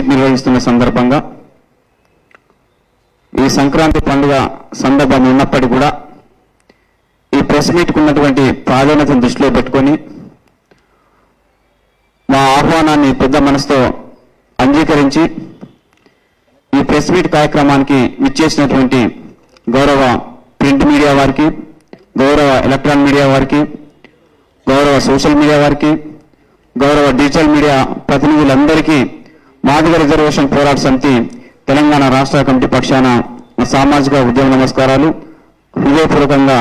Meet నిర్వహిస్తున్న సందర్భంగా ఈ సంక్రాంతి పండుగ సందర్భం ఉన్నప్పటికీ కూడా ఈ ప్రెస్ మీట్కు ఉన్నటువంటి ప్రాధాన్యతను దృష్టిలో పెట్టుకొని మా ఆహ్వానాన్ని పెద్ద మనసుతో అంగీకరించి ఈ ప్రెస్ మీట్ కార్యక్రమానికి విచ్చేసినటువంటి గౌరవ ప్రింట్ మీడియా వారికి, గౌరవ ఎలక్ట్రానిక్ మీడియా వారికి, గౌరవ సోషల్ మీడియా వారికి, గౌరవ డిజిటల్ మీడియా ప్రతినిధులందరికీ మాదిగ రిజర్వేషన్ పోరాట సమితి తెలంగాణ రాష్ట్ర కమిటీ పక్షాన సామాజిక ఉద్యమ నమస్కారాలు, హృదయపూర్వకంగా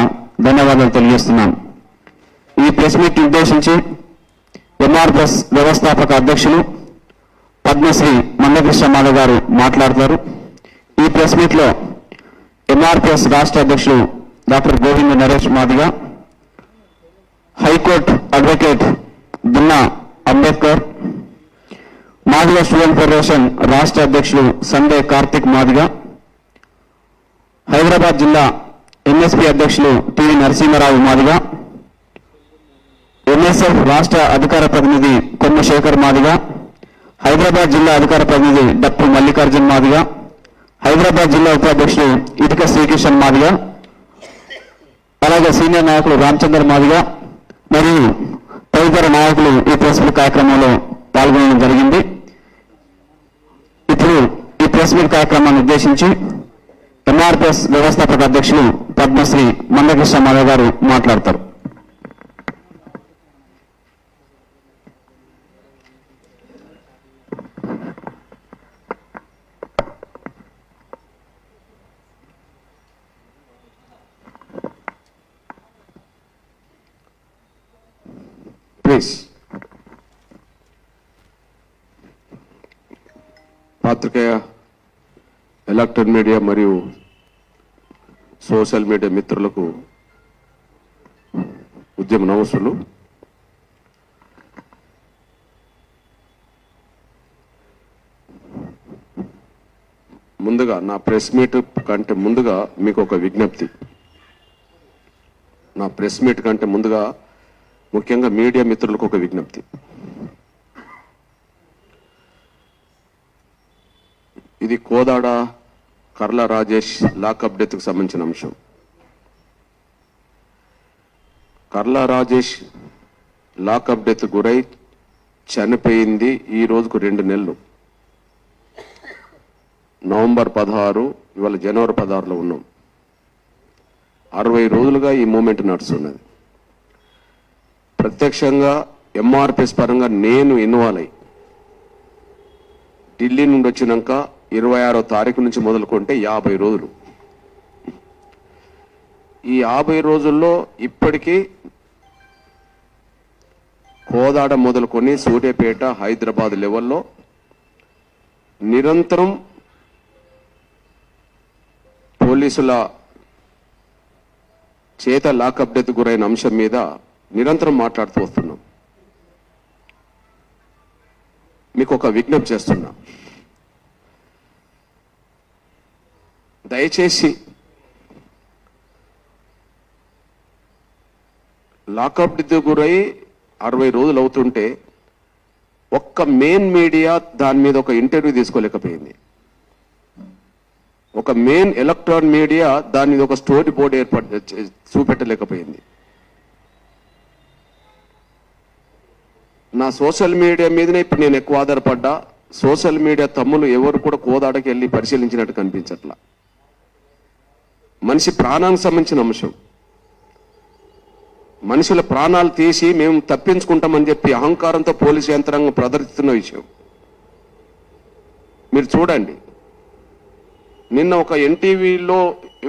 ధన్యవాదాలు తెలియజేస్తున్నాను. ఈ ప్రెస్ మీట్ ఉద్దేశించి ఎంఆర్పిఎస్ వ్యవస్థాపక అధ్యక్షులు పద్మశ్రీ మందకృష్ణ మాధవ్ గారు మాట్లాడతారు. ఈ ప్రెస్ మీట్లో ఎంఆర్పిఎస్ రాష్ట్ర అధ్యక్షులు doctor Govinda Naresh Madiga, high court advocate Dunna Ambedkar, Madiga student federation రాష్ట్ర అధ్యక్షులు సండే కార్తిక్ మాదిగ, హైదరాబాద్ జిల్లా ఎంఎస్పీ అధ్యక్షులు టివి నరసింహారావు మాదిగ, ఎంఎస్ఎఫ్ రాష్ట్ర అధికార ప్రతినిధి కొమ్మ శేఖర్ మాదిగ, హైదరాబాద్ జిల్లా అధికార ప్రతినిధి డప్పు మల్లికార్జున్ మాదిగ, హైదరాబాద్ జిల్లా ఉపాధ్యక్షులు ఇటుక శ్రీకృష్ణ మాదిగ, అలాగే సీనియర్ నాయకులు రామచంద్ర మాదిగ మరియు తదితర నాయకులు ఈ ప్రెస్ మీట్ కార్యక్రమంలో పాల్గొనడం జరిగింది. ఇప్పుడు ఈ ప్రెస్ మీట్ కార్యక్రమాన్ని ఉద్దేశించి ఎంఆర్పిఎస్ వ్యవస్థాపక అధ్యక్షులు పద్మశ్రీ మందకృష్ణ మాధవ్ గారు మాట్లాడతారు. ప్లీజ్. పాత్రికేయ, ఎలక్ట్రానిక్ మీడియా మరియు సోషల్ మీడియా మిత్రులకు ఉద్యమ నమస్సులు. ముందుగా నా ప్రెస్ మీట్ కంటే ముందుగా మీకు ఒక విజ్ఞప్తి. నా ప్రెస్ మీట్ కంటే ముందుగా ముఖ్యంగా మీడియా మిత్రులకు ఒక విజ్ఞప్తి. ఇది కోదాడ కర్ల రాజేష్ లాకప్ డెత్కు సంబంధించిన అంశం. కర్ల రాజేష్ లాకప్ డెత్ గురై చనిపోయింది ఈ రోజుకు 2 నెలలు. నవంబర్ 16, ఇవాళ జనవరి 16లో ఉన్నాం. 60 రోజులుగా ఈ మూమెంట్ నడుస్తున్నది. ప్రత్యక్షంగా ఎంఆర్పిఎస్ పరంగా నేను ఇన్వాల్వ్ అయ్యి ఢిల్లీ నుండి వచ్చినాక 26వ తారీఖు నుంచి మొదలుకుంటే 50 రోజులు. ఈ 50 రోజుల్లో ఇప్పటికీ కోదాడ మొదలుకొని సూర్యాపేట, హైదరాబాద్ లెవెల్లో నిరంతరం పోలీసుల చేత లాకప్ డెత్ గురైన అంశం మీద నిరంతరం మాట్లాడుతూ వస్తున్నాం. మీకు ఒక విజ్ఞప్తి చేస్తున్నా, దయచేసి లాకప్ డెత్ గురై 60 రోజులు అవుతుంటే ఒక్క మెయిన్ మీడియా దాని మీద ఒక ఇంటర్వ్యూ తీసుకోలేకపోయింది. ఒక మెయిన్ ఎలక్ట్రానిక్ మీడియా దాని మీద ఒక స్టోరీ బోర్డు ఏర్పాటు చూపెట్టలేకపోయింది. నా సోషల్ మీడియా మీదనే ఇప్పుడు నేను ఎక్కువ ఆధారపడ్డా. సోషల్ మీడియా తమ్ములు ఎవరు కూడా కోదాడకి వెళ్ళి పరిశీలించినట్టు కనిపించట్లా. మనిషి ప్రాణానికి సంబంధించిన అంశం. మనుషుల ప్రాణాలు తీసి మేము తప్పించుకుంటామని చెప్పి అహంకారంతో పోలీసు యంత్రాంగం ప్రదర్శిస్తున్న విషయం మీరు చూడండి. నిన్న ఒక ఎన్టీవీలో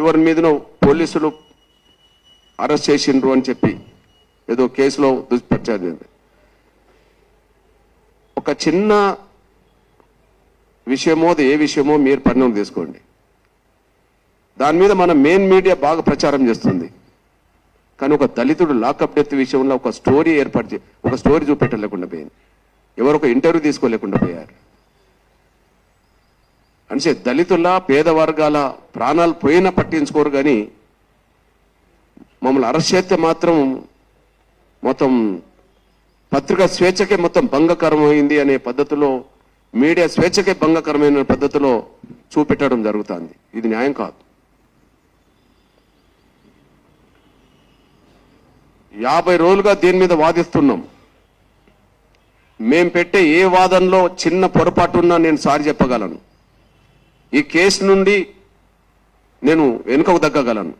ఎవరి మీదనో పోలీసులు అరెస్ట్ చేసిండ్రు అని చెప్పి ఏదో కేసులో దుష్ప్రచారం. ఒక చిన్న విషయమో ఏ విషయమో మీరు పరిణామం తీసుకోండి. దాని మీద మన మెయిన్ మీడియా బాగా ప్రచారం చేస్తుంది. కానీ ఒక దళితుడు లాకప్ డెత్ విషయంలో ఒక స్టోరీ ఒక స్టోరీ చూపెట్టలేకుండా పోయింది. ఎవరు ఒక ఇంటర్వ్యూ తీసుకోలేకుండా పోయారు. అంటే దళితుల పేద వర్గాల ప్రాణాలు పోయినా పట్టించుకోరు. కానీ మమ్మల్ని అరెస్ట్ చేస్తే మాత్రం మొత్తం పత్రికా స్వేచ్ఛకే మొత్తం భంగకరమైంది అనే పద్ధతిలో మీడియా స్వేచ్ఛకే భంగకరమైన పద్ధతిలో చూపెట్టడం జరుగుతుంది. ఇది న్యాయం కాదు. 50 రోజులుగా దీని మీద వాదిస్తున్నాం. మేం పెట్టే ఏ వాదనలో చిన్న పొరపాటున్నా నేను సారి చెప్పగలను. ఈ కేసు నుండి నేను వెనుకకు తగ్గగలను.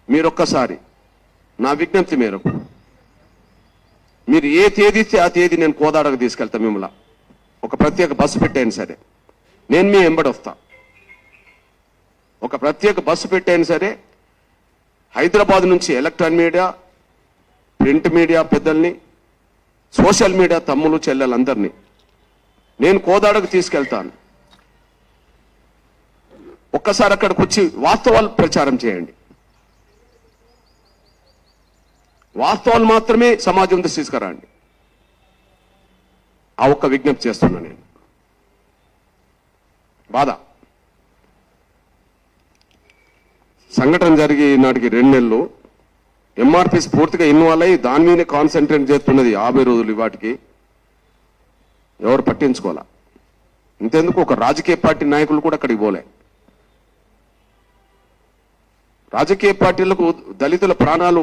మీరొక్కసారి నా విజ్ఞప్తి మేరకు మీరు ఏ తేదీ ఇస్తే ఆ తేదీ నేను కోదాడకు తీసుకెళ్తా. మిమ్మల్ని ఒక ప్రత్యేక బస్సు పెట్టాను సరే, నేను మీ వెంబడి వస్తా. ఒక ప్రత్యేక బస్సు పెట్టాను సరే, హైదరాబాద్ నుంచి ఎలక్ట్రానిక్ మీడియా, ప్రింట్ మీడియా పెద్దల్ని, సోషల్ మీడియా తమ్ములు చెల్లెలందరినీ నేను కోదాడకు తీసుకెళ్తాను. ఒక్కసారి అక్కడికి వచ్చి వాస్తవాలు ప్రచారం చేయండి. వాస్తవాలు మాత్రమే సమాజం దృష్టి తీసుకురండి. ఆ ఒక్క విజ్ఞప్తి చేస్తున్నా నేను. బాధ సంఘటన జరిగి నాటికి 2 నెలలు ఎంఆర్పీస్ పూర్తిగా ఇన్వాల్వ్ అయ్యి దాని మీదే కాన్సన్ట్రేట్ చేస్తున్నది 50 రోజులు. వాటికి ఎవరు పట్టించుకోవాలా? ఇంతెందుకు ఒక రాజకీయ పార్టీ నాయకులు కూడా అక్కడికి పోలే. రాజకీయ పార్టీలకు దళితుల ప్రాణాలు,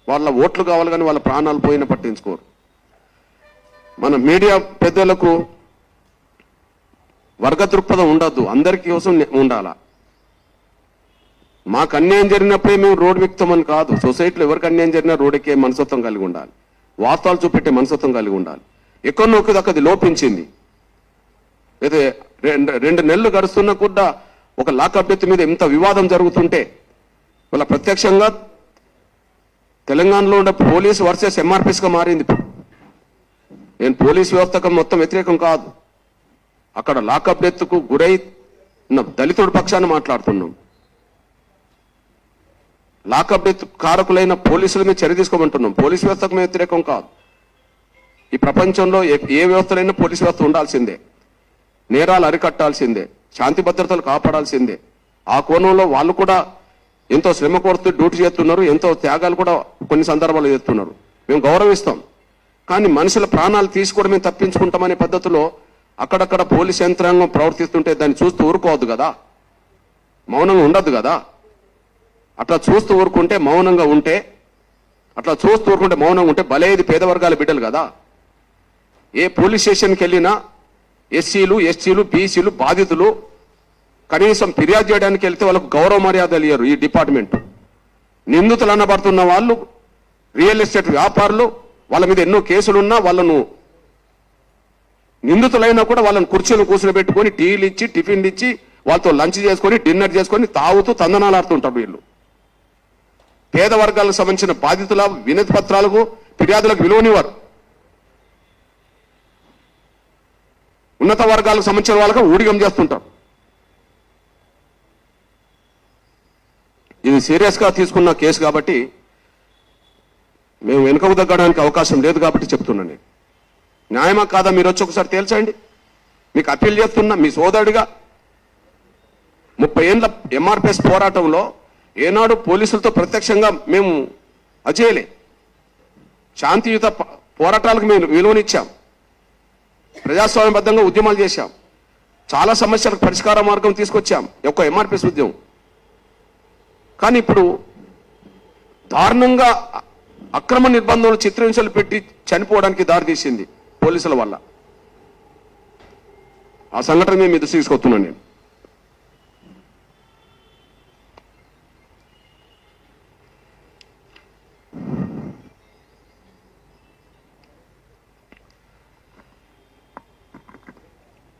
వాళ్ళ ఓట్లు కావాలి కానీ వాళ్ళ ప్రాణాలు పోయినా పట్టించుకోరు. మన మీడియా పెద్దలకు వర్గ దృక్పథం ఉండద్దు, అందరి కోసం ఉండాలా. మాకు అన్యాయం జరిగినప్పుడే మేము రోడ్డు ఎక్కుతామని కాదు. సొసైటీలో ఎవరికి అన్యాయం జరిగినా రోడ్ ఎక్కే మనస్తత్వం కలిగి ఉండాలి, వాస్తవాలు చూపెట్టే మనస్తత్వం కలిగి ఉండాలి. ఎక్కడనొక్కది అక్కది లోపించింది. అయితే 2 నెలలు గడుస్తున్నా కూడా ఒక లాకప్ డెత్ మీద ఎంత వివాదం జరుగుతుంటే వాళ్ళ ప్రత్యక్షంగా తెలంగాణలో ఉండే పోలీసు వర్సెస్ ఎంఆర్పీస్గా మారింది. నేను పోలీసు వ్యవస్థకు మొత్తం వ్యతిరేకం కాదు. అక్కడ లాకప్ డెత్కు గురై దళితుడి పక్షాన్ని మాట్లాడుతున్నాం. లాకప్ డెత్ కారకులైన పోలీసుల మీద చర్య తీసుకోమంటున్నాం. పోలీసు వ్యవస్థకు మేము వ్యతిరేకం కాదు. ఈ ప్రపంచంలో ఏ వ్యవస్థలైనా పోలీసు వ్యవస్థ ఉండాల్సిందే. నేరాలు అరికట్టాల్సిందే, శాంతి భద్రతలు కాపాడాల్సిందే. ఆ కోణంలో వాళ్ళు కూడా ఎంతో శ్రమ కోరుతూ డ్యూటీ చేస్తున్నారు, ఎంతో త్యాగాలు కూడా కొన్ని సందర్భాలు చేస్తున్నారు. మేము గౌరవిస్తాం. కానీ మనుషుల ప్రాణాలు తీసుకోవడం మేము తప్పించుకుంటామనే పద్ధతిలో అక్కడక్కడ పోలీస్ యంత్రాంగం ప్రవర్తిస్తుంటే దాన్ని చూస్తూ ఊరుకోవద్దు కదా, మౌనంగా ఉండద్దు కదా. అట్లా చూస్తూ ఊరుకుంటే మౌనంగా ఉంటే బలేది పేద వర్గాల బిడ్డలు కదా. ఏ పోలీస్ స్టేషన్కి వెళ్ళినా ఎస్సీలు, ఎస్టీలు, బీసీలు బాధితులు కనీసం ఫిర్యాదు చేయడానికి వెళ్తే వాళ్ళకు గౌరవ మర్యాదలు ఇయ్యరు ఈ డిపార్ట్మెంట్. నిందితులు అనబడుతున్న వాళ్ళు రియల్ ఎస్టేట్ వ్యాపారులు, వాళ్ళ మీద ఎన్నో కేసులున్నా వాళ్ళను నిందితులైనా కూడా వాళ్ళని కుర్చీలు కూర్చుని పెట్టుకొని టీలు ఇచ్చి, టిఫిన్లు ఇచ్చి, వాళ్ళతో లంచ్ చేసుకొని, డిన్నర్ చేసుకొని తాగుతూ తందనాలాడుతుంటారు వీళ్ళు. పేద వర్గాలకు సంబంధించిన బాధితుల వినతి పత్రాలకు, ఫిర్యాదులకు విలువనివ్వరు. ఉన్నత వర్గాలకు సంబంధించిన వాళ్ళకు ఊడిగం చేస్తుంటారు. ఇది సీరియస్గా తీసుకున్న కేసు కాబట్టి మేము వెనుకకు తగ్గడానికి అవకాశం లేదు కాబట్టి చెప్తున్నాను. నేను న్యాయమా కాదా మీరు వచ్చి ఒకసారి తేల్చండి. మీకు అప్పీల్ చేస్తున్నా మీ సోదరుడిగా. 30 ఏళ్ళ ఎంఆర్పిఎస్ పోరాటంలో ఏనాడు పోలీసులతో ప్రత్యక్షంగా మేము అజేయలే. శాంతియుత పోరాటాలకు మేము విలువనిచ్చాం, ప్రజాస్వామ్యబద్ధంగా ఉద్యమాలు చేశాం, చాలా సమస్యలకు పరిష్కార మార్గం తీసుకొచ్చాం ఒక్క ఎంఆర్పిఎస్ ఉద్యమం. కానీ ఇప్పుడు దారుణంగా అక్రమ నిర్బంధంలో చిత్రహింసలు పెట్టి చనిపోవడానికి దారితీసింది పోలీసుల వల్ల. ఆ సంఘటన మేము ఎదురు తీసుకొస్తున్నాను. నేను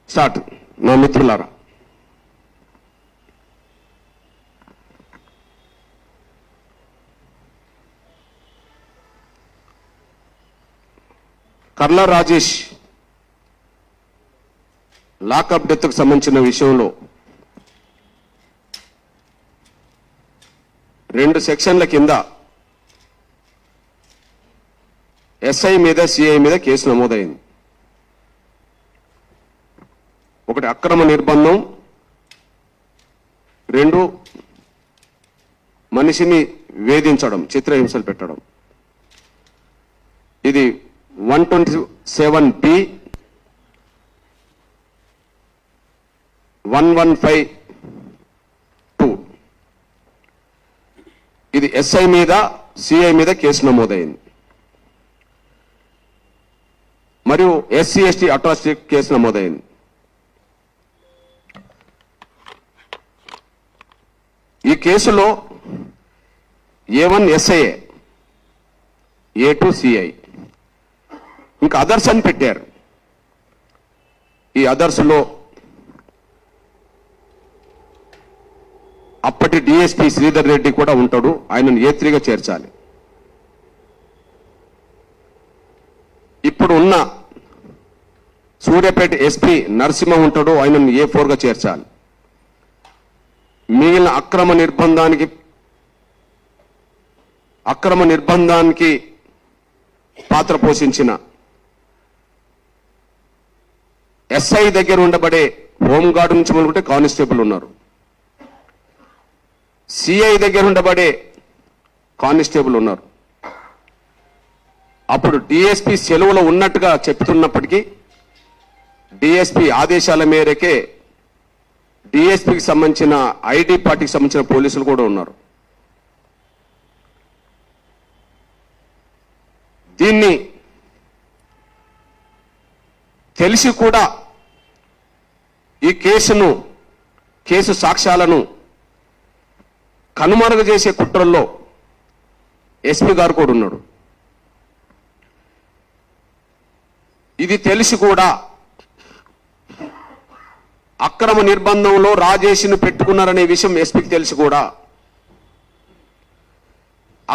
స్టార్ట్. నా మిత్రులారా, కర్ల రాజేష్ లాకప్ డెత్కు సంబంధించిన విషయంలో 2 సెక్షన్ల కింద ఎస్ఐ మీద, సిఐ మీద కేసు నమోదైంది. ఒకటి అక్రమ నిర్బంధం, 2 మనిషిని వేధించడం, చిత్రహింసలు పెట్టడం. ఇది 127B 1152 ఇది ఎస్ఐ మీద సిఐ మీద కేసు నమోదైంది. మరియు ఎస్సీ ఎస్టీ అట్రాసిటీ కేసు నమోదైంది. ఈ కేసులో A1 SIA, A2 CI, ఇంకా అదర్స్ అని పెట్టారు. ఈ అదర్స్లో అప్పటి డిఎస్పీ శ్రీధర్ రెడ్డి కూడా ఉంటాడు. ఆయనను A3గా చేర్చాలి. ఇప్పుడు ఉన్న సూర్యాపేట ఎస్పీ నరసింహ ఉంటాడు. ఆయనను A4గా చేర్చాలి. మిగిలిన అక్రమ నిర్బంధానికి పాత్ర పోషించిన ఎస్ఐ దగ్గర ఉండబడే హోంగార్డు నుంచి మొదలుకుంటే కానిస్టేబుల్ ఉన్నారు. సిఐ దగ్గర ఉండబడే కానిస్టేబుల్ ఉన్నారు. అప్పుడు డిఎస్పీ సెలవులో ఉన్నట్టుగా చెప్తున్నప్పటికీ డిఎస్పీ ఆదేశాల మేరకే డిఎస్పీకి సంబంధించిన ఐడి పార్టీకి సంబంధించిన పోలీసులు కూడా ఉన్నారు. దీన్ని తెలిసి కూడా ఈ కేసు సాక్ష్యాలను కనుమరుగు చేసే కుట్రల్లో ఎస్పీ గారు కూడా ఉన్నాడు. ఇది తెలిసి కూడా అక్రమ నిర్బంధంలో రాజేష్ను పెట్టుకున్నారనే విషయం ఎస్పీకి తెలిసి కూడా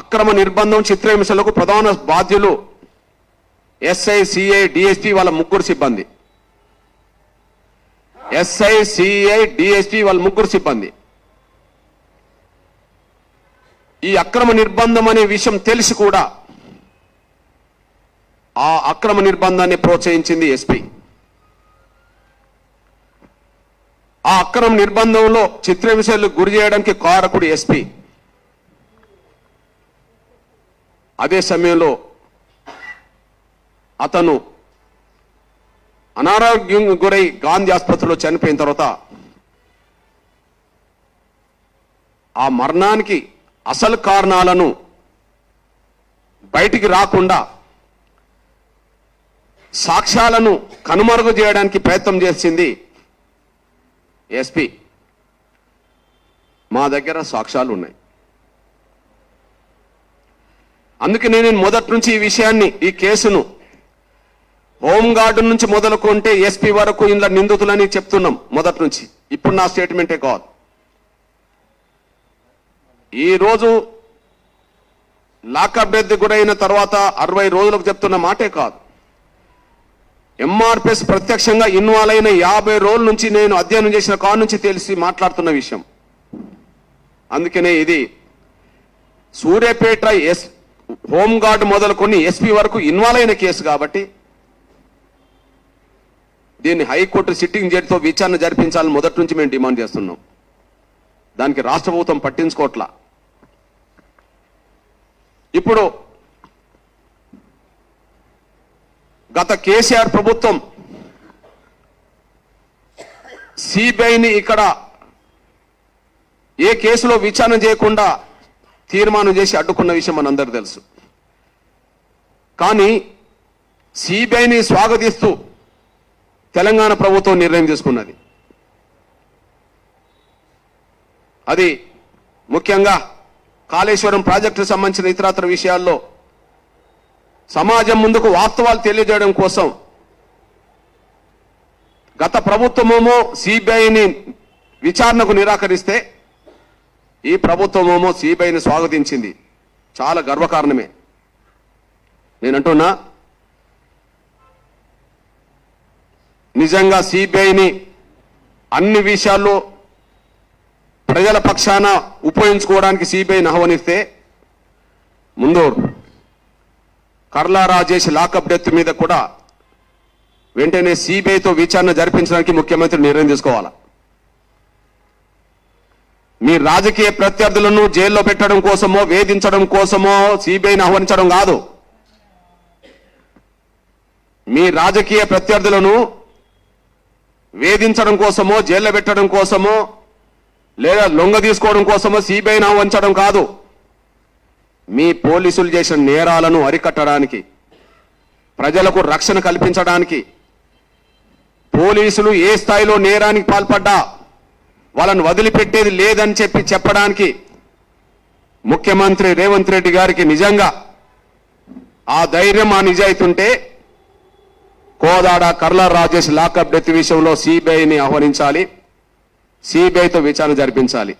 అక్రమ నిర్బంధం చిత్రహింసలకు ప్రధాన బాధ్యులు ఎస్ఐ సిఐ డిఎస్పీ వాళ్ళ ముగ్గురు సిబ్బంది. ఎస్ఐ సిఐ డిఎస్పీ వాళ్ళ ముగ్గురు సిబ్బంది. ఈ అక్రమ నిర్బంధం అనే విషయం తెలిసి కూడా ఆ అక్రమ నిర్బంధాన్ని ప్రోత్సహించింది ఎస్పీ. ఆ అక్రమ నిర్బంధంలో చిత్రహింసలకు గురి చేయడానికి కారకుడు ఎస్పీ. అదే సమయంలో అతను అనారోగ్యం గురై గాంధీ ఆసుపత్రిలో చనిపోయిన తర్వాత ఆ మరణానికి అసలు కారణాలను బయటికి రాకుండా సాక్ష్యాలను కనుమరుగు చేయడానికి ప్రయత్నం చేసింది ఎస్పీ. మా దగ్గర సాక్ష్యాలు ఉన్నాయి. అందుకే నేను మొదటి నుంచి ఈ విషయాన్ని, ఈ కేసును హోంగార్డు నుంచి మొదలుకుంటే ఎస్పీ వరకు ఇందులో నిందితులని చెప్తున్నాం మొదటి నుంచి. ఇప్పుడు నా స్టేట్మెంటే కాదు. ఈరోజు లాకప్ డెత్ గురైన తర్వాత 60 రోజులకు చెప్తున్న మాటే కాదు. ఎంఆర్పిఎస్ ప్రత్యక్షంగా ఇన్వాల్వ్ అయిన 50 రోజుల నుంచి నేను అధ్యయనం చేసిన కాడ నుంచి తెలిసి మాట్లాడుతున్న విషయం. అందుకనే ఇది సూర్యాపేట హోంగార్డు మొదలుకొని ఎస్పీ వరకు ఇన్వాల్వ్ అయిన కేసు కాబట్టి దీన్ని హైకోర్టు సిట్టింగ్ జడ్జితో విచారణ జరిపించాలని మొదటి నుంచి మేము డిమాండ్ చేస్తున్నాం. దానికి రాష్ట్ర ప్రభుత్వం పట్టించుకోవట్లా. ఇప్పుడు గత కేసీఆర్ ప్రభుత్వం సిబిఐని ఇక్కడ ఏ కేసులో విచారణ చేయకుండా తీర్మానం చేసి అడ్డుకున్న విషయం మనందరూ తెలుసు. కానీ సిబిఐని స్వాగతిస్తూ తెలంగాణ ప్రభుత్వం నిర్ణయం తీసుకున్నది. అది ముఖ్యంగా కాళేశ్వరం ప్రాజెక్టుకు సంబంధించిన ఇతరత్ర విషయాల్లో సమాజం ముందుకు వాస్తవాలు తెలియజేయడం కోసం గత ప్రభుత్వమేమో సిబిఐని విచారణకు నిరాకరిస్తే ఈ ప్రభుత్వమేమో సిబిఐని స్వాగతించింది. చాలా గర్వకారణమే. నేనంటున్నా, నిజంగా సిబిఐని అన్ని విషయాల్లో ప్రజల పక్షాన ఉపయోగించుకోవడానికి సిబిఐని ఆహ్వానిస్తే ముందు కర్లా రాజేష్ లాకప్ డెత్ మీద కూడా వెంటనే సిబిఐతో విచారణ జరిపించడానికి ముఖ్యమంత్రి నిర్ణయం తీసుకోవాలి. మీ రాజకీయ ప్రత్యర్థులను జైల్లో పెట్టడం కోసమో వేధించడం కోసమో సిబిఐని ఆహ్వానించడం కాదు. మీ రాజకీయ ప్రత్యర్థులను వేధించడం కోసమో జైల్లో పెట్టడం కోసమో లేదా లొంగ తీసుకోవడం కోసమో సిబిఐని వంచడం కాదు. మీ పోలీసులు చేసిన నేరాలను అరికట్టడానికి, ప్రజలకు రక్షణ కల్పించడానికి, పోలీసులు ఏ స్థాయిలో నేరానికి పాల్పడ్డా వాళ్ళని వదిలిపెట్టేది లేదని చెప్పడానికి ముఖ్యమంత్రి రేవంత్ రెడ్డి గారికి నిజంగా ఆ ధైర్యం, ఆ నిజాయితీ ఉంటే కోదాడ కర్ల రాజేష్ లాకప్ డెత్ విషయంలో సిబిఐని ఆహ్వానించాలి, సిబిఐతో విచారణ జరిపించాలి.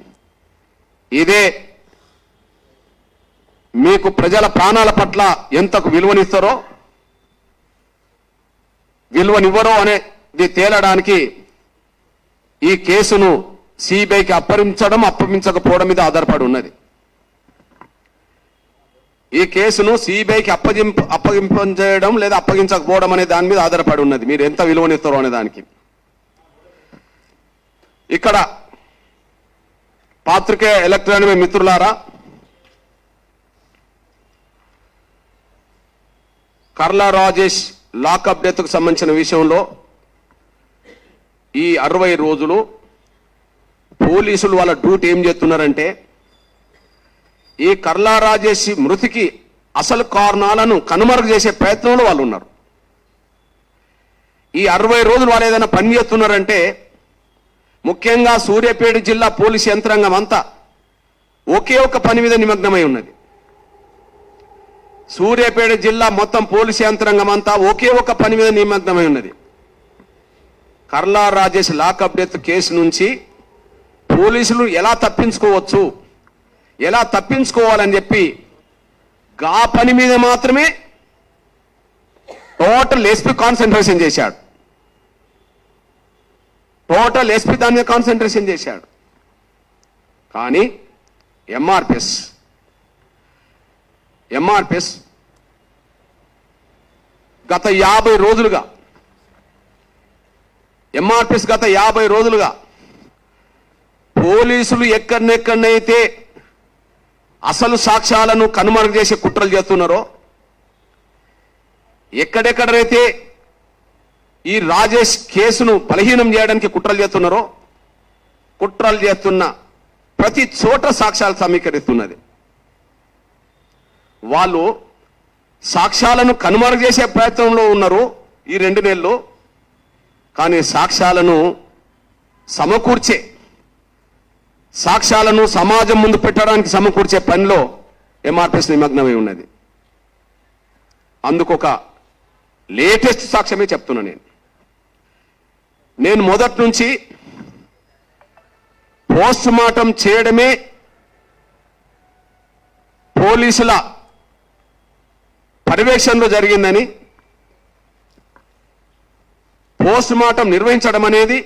ఇదే మీకు ప్రజల ప్రాణాల పట్ల ఎంతకు విలువనిస్తారో విలువనివ్వరో అనేది తేలడానికి ఈ కేసును సిబిఐకి అప్పగించకపోవడం మీద ఆధారపడి ఉన్నది. ఈ కేసును సిబిఐకి అప్పగింపజేయడం లేదా అప్పగించకపోవడం అనే దాని మీద ఆధారపడి ఉన్నది, మీరు ఎంత విలువనిస్తారో అనే దానికి. ఇక్కడ పాత్రికేయ ఎలక్ట్రానిక్ మిత్రులారా, కర్ల రాజేష్ లాకప్ డెత్కు సంబంధించిన విషయంలో ఈ 60 రోజులు పోలీసులు వాళ్ళ డ్యూటీ ఏం చేస్తున్నారంటే, ఈ కర్ల రాజేష్ మృతికి అసలు కారణాలను కనుమరుగు చేసే ప్రయత్నంలో వాళ్ళు ఉన్నారు. ఈ 60 రోజులు వాళ్ళు ఏదైనా పని చేస్తున్నారంటే, ముఖ్యంగా సూర్యాపేట జిల్లా పోలీసు యంత్రాంగం అంతా ఒకే ఒక పని మీద నిమగ్నమై ఉన్నది. సూర్యాపేట జిల్లా మొత్తం పోలీసు యంత్రాంగం అంతా ఒకే ఒక పని మీద నిమగ్నమై ఉన్నది. కర్ల రాజేష్ లాకప్ డెత్ కేసు నుంచి పోలీసులు ఎలా తప్పించుకోవాలని చెప్పి గా పని మీద మాత్రమే టోటల్ ఎస్పీ కాన్సన్ట్రేషన్ చేశాడు. దాని మీద కాన్సన్ట్రేషన్ చేశాడు. కానీ ఎంఆర్పిఎస్ గత 50 రోజులుగా పోలీసులు ఎక్కడెక్కడైతే అసలు సాక్ష్యాలను కనుమరుగు చేసే కుట్రలు చేస్తున్నారో, ఎక్కడెక్కడైతే ఈ రాజేష్ కేసును బలహీనం చేయడానికి కుట్రలు చేస్తున్న ప్రతి చోట సాక్ష్యాలు సమీకరిస్తున్నది. వాళ్ళు సాక్ష్యాలను కనుమరుగు చేసే ప్రయత్నంలో ఉన్నారు ఈ 2 నెలలు. కానీ సాక్ష్యాలను సమాజం ముందు పెట్టడానికి సమకూర్చే పనిలో ఎంఆర్పిఎస్ నిమగ్నమై ఉన్నది. అందుకు ఒక లేటెస్ట్ సాక్ష్యమే చెప్తున్నా. నేను మొదటి నుంచి పోస్ట్ మార్టం చేయడమే పోలీసుల పర్యవేక్షణలో జరిగిందని, పోస్ట్ మార్టం నిర్వహించడం అనేది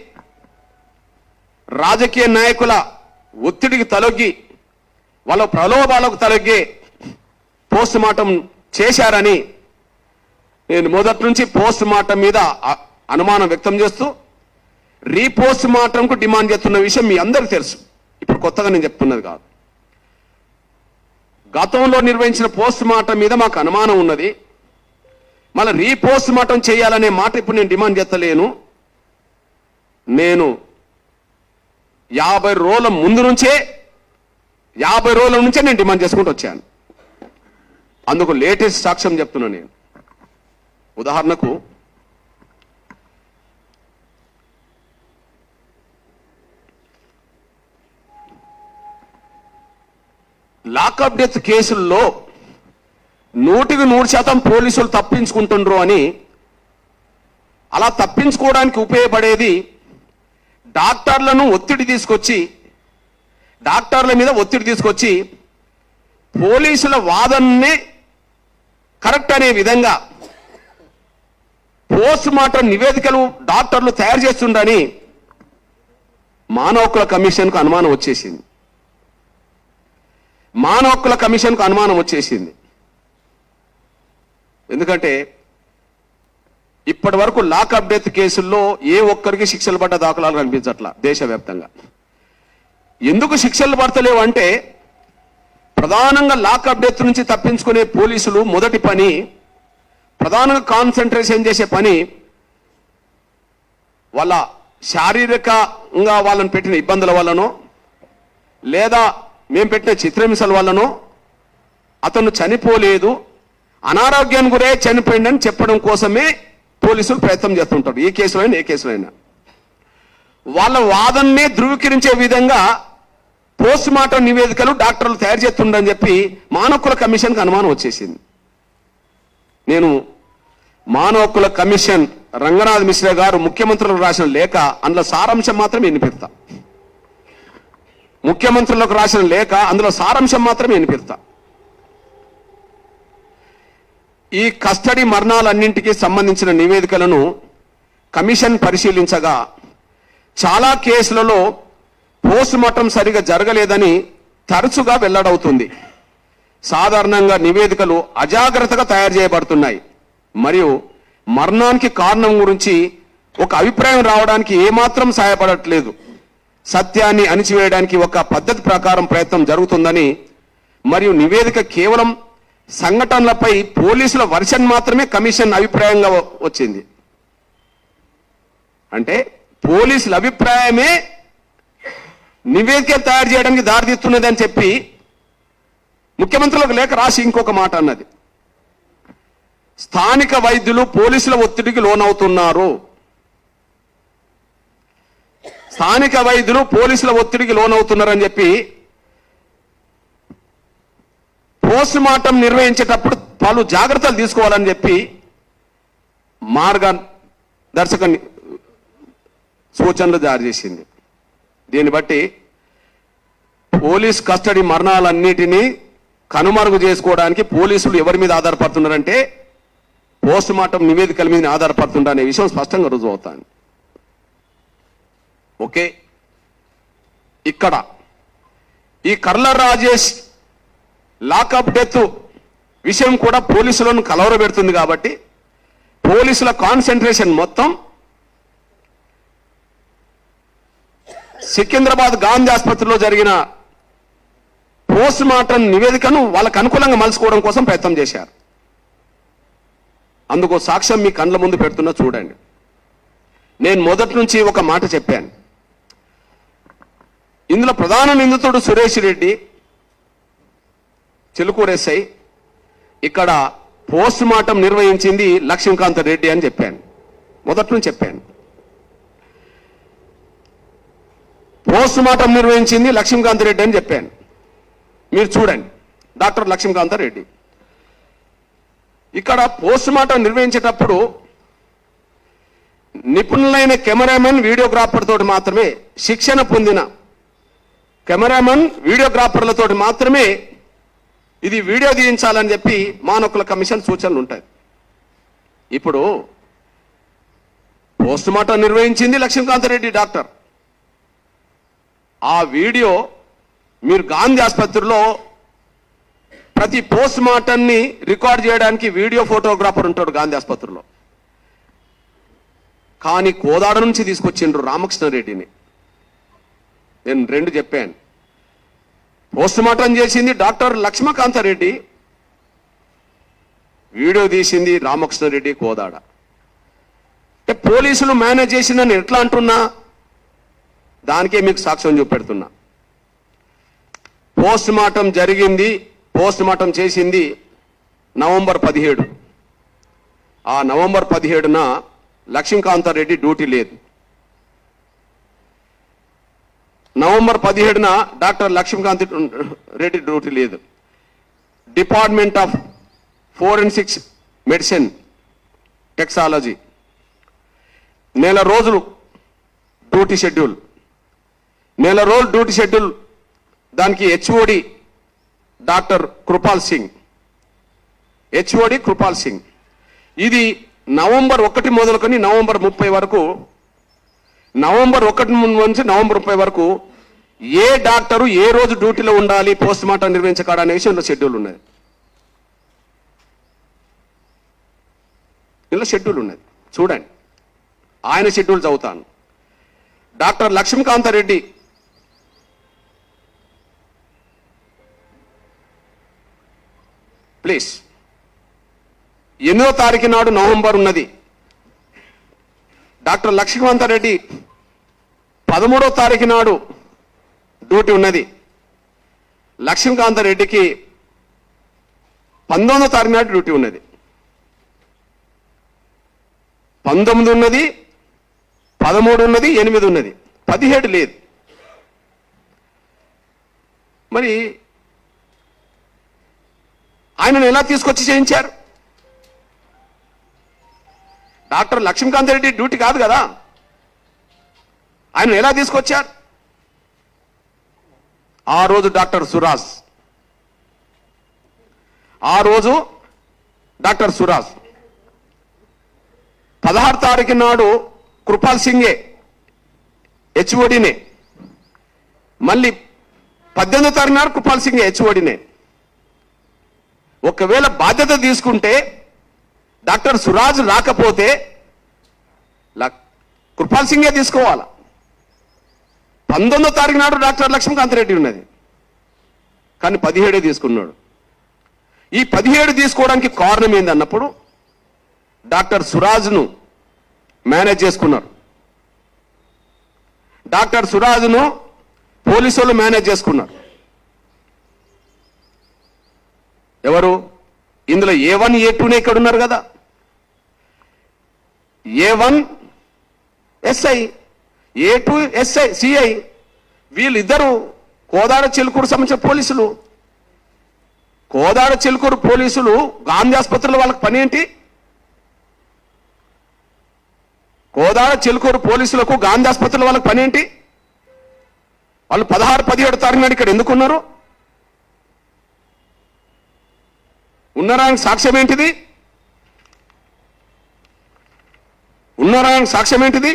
రాజకీయ నాయకుల ఒత్తిడికి తలొగ్గి వాళ్ళ ప్రలోభాలకు తలొగ్గి పోస్ట్ మార్టం చేశారని నేను మొదటి నుంచి పోస్ట్ మార్టం మీద అనుమానం వ్యక్తం చేస్తూ రీపోస్ట్ మార్టంకు డిమాండ్ చేస్తున్న విషయం మీ అందరికీ తెలుసు. ఇప్పుడు కొత్తగా నేను చెప్తున్నది కాదు. గతంలో నిర్వహించిన పోస్ట్ మార్టం మీద మాకు అనుమానం ఉన్నది. మళ్ళీ రీపోస్ట్ మార్టం చేయాలనే మాట ఇప్పుడు నేను డిమాండ్ చేస్తలేను. నేను 50 రోజుల నుంచే నేను డిమాండ్ చేసుకుంటూ వచ్చాను. అందుకు లేటెస్ట్ సాక్ష్యం చెప్తున్నాను నేను. ఉదాహరణకు లాకప్ డెత్ కేసుల్లో 100% పోలీసులు తప్పించుకుంటుండ్రు అని, అలా తప్పించుకోవడానికి ఉపయోగపడేది డాక్టర్ల మీద ఒత్తిడి తీసుకొచ్చి పోలీసుల వాదననే కరెక్ట్ అనే విధంగా పోస్ట్ మార్టం నివేదికలు డాక్టర్లు తయారు చేస్తుండని మానవ హక్కుల కమిషన్కు అనుమానం వచ్చేసింది. ఎందుకంటే ఇప్పటి వరకు లాకప్ డెత్ కేసుల్లో ఏ ఒక్కరికి శిక్షలు పడ్డ దాఖలాలు కనిపించట్లా దేశవ్యాప్తంగా. ఎందుకు శిక్షలు పడతలేవు అంటే, ప్రధానంగా లాకప్ డెత్ నుంచి తప్పించుకునే పోలీసులు మొదటి పని, ప్రధానంగా కాన్సన్ట్రేషన్ చేసే పని వాళ్ళ శారీరకంగా వాళ్ళని పెట్టిన ఇబ్బందుల వల్లనో లేదా మేము పెట్టిన చిత్రహింసల వల్లనో అతను చనిపోలేదు, అనారోగ్యానికి గురై చనిపోయిందని చెప్పడం కోసమే పోలీసులు ప్రయత్నం చేస్తుంటారు. ఏ కేసులో అయినా ఏ కేసులో అయినా వాళ్ళ వాదననే ధృవీకరించే విధంగా పోస్ట్ మార్టం నివేదికలు డాక్టర్లు తయారు చేస్తుండని చెప్పి మానవ హక్కుల కమిషన్కి అనుమానం వచ్చేసింది. నేను మానవ హక్కుల కమిషన్ రంగనాథ్ మిశ్రా గారు ముఖ్యమంత్రులకు రాసిన లేఖ అందులో సారాంశం మాత్రమే వినిపిస్తా. ముఖ్యమంత్రులకు రాసిన లేఖ అందులో సారాంశం మాత్రమే వినిపిస్తా. ఈ కస్టడీ మరణాలన్నింటికి సంబంధించిన నివేదికలను కమిషన్ పరిశీలించగా చాలా కేసులలో పోస్ట్ మార్టం సరిగా జరగలేదని తరచుగా వెల్లడవుతుంది. సాధారణంగా నివేదికలు అజాగ్రత్తగా తయారు చేయబడుతున్నాయి మరియు మరణానికి కారణం గురించి ఒక అభిప్రాయం రావడానికి ఏమాత్రం సహాయపడట్లేదు. సత్యాన్ని అణిచివేయడానికి ఒక పద్ధతి ప్రకారం ప్రయత్నం జరుగుతుందని మరియు నివేదిక కేవలం సంఘటనలపై పోలీసుల వర్షన్ మాత్రమే కమిషన్ అభిప్రాయంగా వచ్చింది. అంటే పోలీసుల అభిప్రాయమే నివేదిక తయారు చేయడానికి దారితీస్తున్నది అని చెప్పి ముఖ్యమంత్రులకు లేఖ రాసి ఇంకొక మాట అన్నది. స్థానిక వైద్యులు పోలీసుల ఒత్తిడికి లోనవుతున్నారు. స్థానిక వైద్యులు పోలీసుల ఒత్తిడికి లోనవుతున్నారని చెప్పి పోస్ట్ మార్టం నిర్వహించేటప్పుడు పలు జాగ్రత్తలు తీసుకోవాలని చెప్పి మార్గదర్శక సూచనలు జారీ చేసింది. దీన్ని బట్టి పోలీస్ కస్టడీ మరణాలన్నిటినీ కనుమరుగు చేసుకోవడానికి పోలీసులు ఎవరి మీద ఆధారపడుతున్నారంటే పోస్ట్ మార్టం నివేదికల మీద ఆధారపడుతుంటారు అనే విషయం స్పష్టంగా రుజువు అవుతాను. ఓకే, ఇక్కడ ఈ కర్ల రాజేష్ లాకప్ డెత్ విషయం కూడా పోలీసులను కలవరబెడుతుంది. కాబట్టి పోలీసుల కాన్సన్ట్రేషన్ మొత్తం సికింద్రాబాద్ గాంధీ ఆసుపత్రిలో జరిగిన పోస్ట్ మార్టం నివేదికను వాళ్ళకు అనుకూలంగా మలుచుకోవడం కోసం ప్రయత్నం చేశారు. అందుకో సాక్ష్యం మీ కండ్ల ముందు పెడుతున్నా చూడండి. నేను మొదటి నుంచి ఒక మాట చెప్పాను. ఇందులో ప్రధాన నిందితుడు సురేష్ రెడ్డి, చిలుకూరు ఎస్ఐ. ఇక్కడ పోస్ట్ మార్టం నిర్వహించింది లక్ష్మీకాంత్ రెడ్డి అని చెప్పాను. మొదటి నుంచి చెప్పాను. పోస్ట్ మార్టం నిర్వహించింది లక్ష్మీకాంత్ రెడ్డి అని చెప్పాను. మీరు చూడండి, డాక్టర్ లక్ష్మీకాంత్ రెడ్డి. ఇక్కడ పోస్ట్ మార్టం నిర్వహించేటప్పుడు నిపుణులైన కెమెరామెన్ వీడియోగ్రాఫర్ తోటి మాత్రమే, శిక్షణ పొందిన కెమెరామెన్ వీడియోగ్రాఫర్లతో మాత్రమే ఇది వీడియో తీయించాలని చెప్పి మానవ హక్కుల కమిషన్ సూచనలు ఉంటాయి. ఇప్పుడు పోస్ట్ మార్టం నిర్వహించింది లక్ష్మీకాంత్ రెడ్డి డాక్టర్. ఆ వీడియో మీరు గాంధీ ఆసుపత్రిలో ప్రతి పోస్ట్ మార్టంని రికార్డ్ చేయడానికి వీడియో ఫోటోగ్రాఫర్ ఉంటాడు గాంధీ ఆసుపత్రిలో. కానీ కోదాడ నుంచి తీసుకొచ్చిండ్రు రామకృష్ణారెడ్డిని. నేను రెండు చెప్పాను. పోస్ట్ మార్టం చేసింది డాక్టర్ లక్ష్మీకాంత రెడ్డి, వీడియో తీసింది రామకృష్ణారెడ్డి కోదాడ. అంటే పోలీసులు మేనేజ్ చేసిందని ఎట్లా అంటున్నా, దానికే మీకు సాక్ష్యం చూపెడుతున్నా. పోస్ట్ మార్టం జరిగింది, పోస్ట్ మార్టం చేసింది నవంబర్ 17. ఆ నవంబర్ 17న లక్ష్మీకాంతారెడ్డి డ్యూటీ లేదు. November 17న doctor Lakshmikanth Reddy duty లేదు. డిపార్ట్మెంట్ ఆఫ్ ఫోరెన్సిక్స్ మెడిసిన్ టెక్సాలజీ నెల రోజులు డ్యూటీ షెడ్యూల్, నెల రోజులు డ్యూటీ షెడ్యూల్. దానికి HOD doctor Kripal Singh, HOD Kripal Singh. ఇది నవంబర్ 1 మొదలుకొని నవంబర్ 30 వరకు, నవంబర్ 1 నుంచి నవంబర్ 30 వరకు ఏ డాక్టరు ఏ రోజు డ్యూటీలో ఉండాలి, పోస్ట్ మార్టం నిర్వహించకాడ అనే విషయంలో షెడ్యూల్ ఉన్నది. ఇలా షెడ్యూల్ ఉన్నది చూడండి. ఆయన షెడ్యూల్ చదువుతాను. డాక్టర్ లక్ష్మీకాంతారెడ్డి ప్లీజ్ 8వ తారీఖు నాడు నవంబర్ ఉన్నది. డాక్టర్ లక్ష్మీకాంతారెడ్డి 13వ తారీఖు నాడు డ్యూటీ ఉన్నది. లక్ష్మీకాంతారెడ్డికి 19వ తారీఖు నాడు డ్యూటీ ఉన్నది. 19 ఉన్నది, 13 ఉన్నది, 8 ఉన్నది, 17 లేదు. మరి ఆయనను ఎలా తీసుకొచ్చి చేయించారు? డాక్టర్ లక్ష్మీకాంతారెడ్డి డ్యూటీ కాదు కదా, ఆయన ఎలా తీసుకొచ్చారు? ఆ రోజు డాక్టర్ సురాజ్ 16 తారీఖు నాడు కృపాల్ సింగే హెచ్ఓడినే, మళ్ళీ 18వ తారీఖు నాడు కృపాల్ సింగే హెచ్ఓడినే. ఒకవేళ బాధ్యత తీసుకుంటే డాక్టర్ సురాజ్ రాకపోతే కృపాల్ సింగే తీసుకోవాలా. 19వ తారీఖు నాడు డాక్టర్ లక్ష్మీకాంతారెడ్డి ఉన్నది, కానీ 17 తీసుకున్నాడు. ఈ 17 తీసుకోవడానికి కారణం ఏందన్నప్పుడు డాక్టర్ సురాజ్ను మేనేజ్ చేసుకున్నారు. డాక్టర్ సురాజ్ను పోలీసు వాళ్ళు మేనేజ్ చేసుకున్నారు. ఎవరు? ఇందులో A1 A2 ఇక్కడ ఉన్నారు కదా. A1 SI, A2 SI CI, వీళ్ళిద్దరూ కోదాడ చిలుకూరు సంబంధించిన పోలీసులు. కోదాడ చిలుకూరు పోలీసులు గాంధీ ఆసుపత్రిలో వాళ్ళకి పని ఏంటి? కోదాడ చిలుకూరు పోలీసులకు గాంధీ ఆసుపత్రిలో వాళ్ళకి పని ఏంటి? వాళ్ళు 16, 17 తారీఖు నాడు ఇక్కడ ఎందుకున్నారు? ఉన్నారానికి సాక్ష్యం ఏంటిది? ఉన్నారానికి సాక్ష్యం ఏంటిది?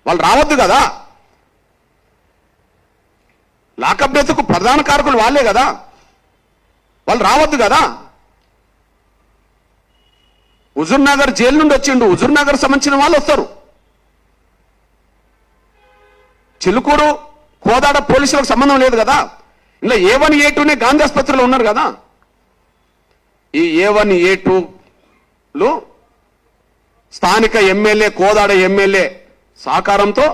వాళ్ళు రావద్దు కదా. లాకప్ డెత్కు ప్రధాన కారకులు వాళ్ళే కదా, వాళ్ళు రావద్దు కదా. హుజూర్ నగర్ జైలు నుండి వచ్చిండు, హుజూర్ నగర్ సంబంధించిన వాళ్ళు వస్తారు. చిలుకూరు కోదాడ పోలీసులకు సంబంధం లేదు కదా. ఇలా A1 A2 గాంధీ ఆసుపత్రిలో ఉన్నారు కదా. ఈ A1 A2లు స్థానిక ఎమ్మెల్యే, కోదాడ ఎమ్మెల్యే సహకారంతో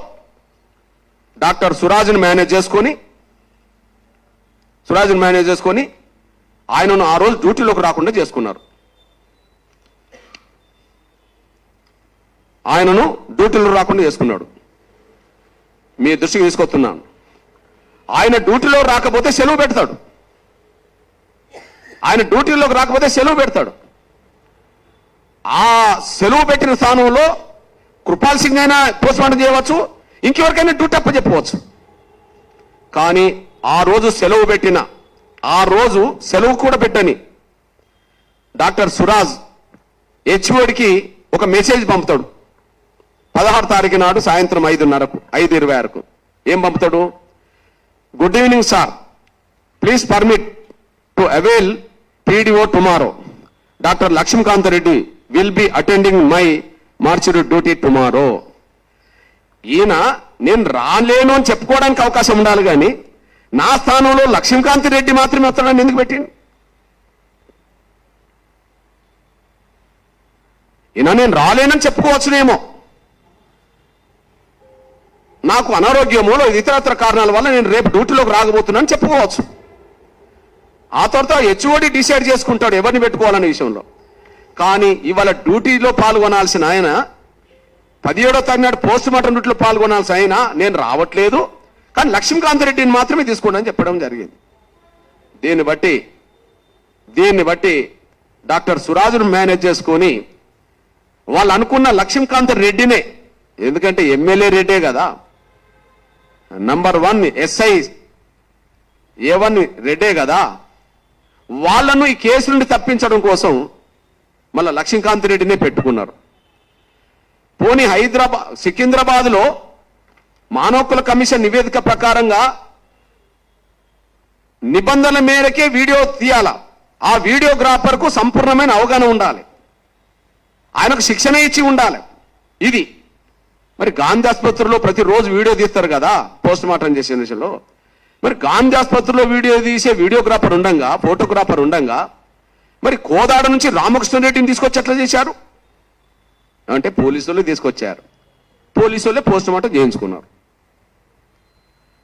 డాక్టర్ సురాజ్ను మేనేజ్ చేసుకొని ఆయనను ఆ రోజు డ్యూటీలోకి రాకుండా చేసుకున్నారు. ఆయనను డ్యూటీలో రాకుండా చేసుకున్నాడు. మీ దృష్టికి తీసుకొస్తున్నాను. ఆయన డ్యూటీలో రాకపోతే సెలవు పెడతాడు. ఆయన డ్యూటీలోకి రాకపోతే సెలవు పెడతాడు. ఆ సెలవు పెట్టిన స్థానంలో కృపాల్ సింగ్ అయినా పోస్ట్మార్టం చేయవచ్చు, ఇంకెవరికైనా డ్యూటీ అప్పచెప్పవచ్చు. కానీ ఆ రోజు సెలవు కూడా పెట్టని డాక్టర్ సురాజ్ హెచ్ఓడికి ఒక మెసేజ్ పంపుతాడు 16 తారీఖు నాడు సాయంత్రం 5:20 ఏం పంపుతాడు? Good evening sir, please permit to avail PDO tomorrow. Doctor Lakshmikantareddy will be attending my mortuary duty tomorrow. ఈయన నేను రాలేను అని చెప్పుకోవడానికి అవకాశం ఉండాలి, కానీ నా స్థానంలో లక్ష్మీకాంతారెడ్డి మాత్రమే వస్తాడని ఎందుకు పెట్టింది? ఈయన నేను రాలేనని చెప్పుకోవచ్చునేమో, నాకు అనారోగ్యమో ఇతరత్ర కారణాల వల్ల నేను రేపు డ్యూటీలోకి రాకపోతున్నాను చెప్పుకోవచ్చు. ఆ తర్వాత హెచ్ఓడి డిసైడ్ చేసుకుంటాడు ఎవరిని పెట్టుకోవాలనే విషయంలో. కానీ ఇవాళ డ్యూటీలో పాల్గొనాల్సిన ఆయన 17వ తారీఖు నాడు పోస్ట్ మార్టం డ్యూటీలో పాల్గొనాల్సిన ఆయన నేను రావట్లేదు, కానీ లక్ష్మీకాంతారెడ్డిని మాత్రమే తీసుకోండి అని చెప్పడం జరిగింది. దీన్ని బట్టి డాక్టర్ సురాజ్ను మేనేజ్ చేసుకొని వాళ్ళు అనుకున్న లక్ష్మీకాంతారెడ్డినే, ఎందుకంటే ఎమ్మెల్యే రెడ్డే కదా, నంబర్ 1 SI A1 రెడ్డే కదా, వాళ్ళను ఈ కేసు నుండి తప్పించడం కోసం మళ్ళా లక్ష్మీకాంతారెడ్డినే పెట్టుకున్నారు. పోనీ సికింద్రాబాద్లో మానవ హక్కుల కమిషన్ నివేదిక ప్రకారంగా నిబంధనల మేరకే వీడియో తీయాల. ఆ వీడియోగ్రాఫర్కు సంపూర్ణమైన అవగాహన ఉండాలి, ఆయనకు శిక్షణ ఇచ్చి ఉండాలి. ఇది మరి గాంధీ ఆసుపత్రిలో ప్రతిరోజు వీడియో తీస్తారు కదా పోస్ట్ మార్టం చేసే విషయంలో. మరి గాంధీ ఆసుపత్రిలో వీడియో తీసే వీడియోగ్రాఫర్ ఉండంగా, ఫోటోగ్రాఫర్ ఉండంగా, మరి కోదాడ నుంచి రామకృష్ణ రెడ్డిని తీసుకొచ్చి ఎట్లా చేశారు అంటే పోలీసులు తీసుకొచ్చారు. పోలీసు వాళ్ళే పోస్ట్ మార్టం చేయించుకున్నారు.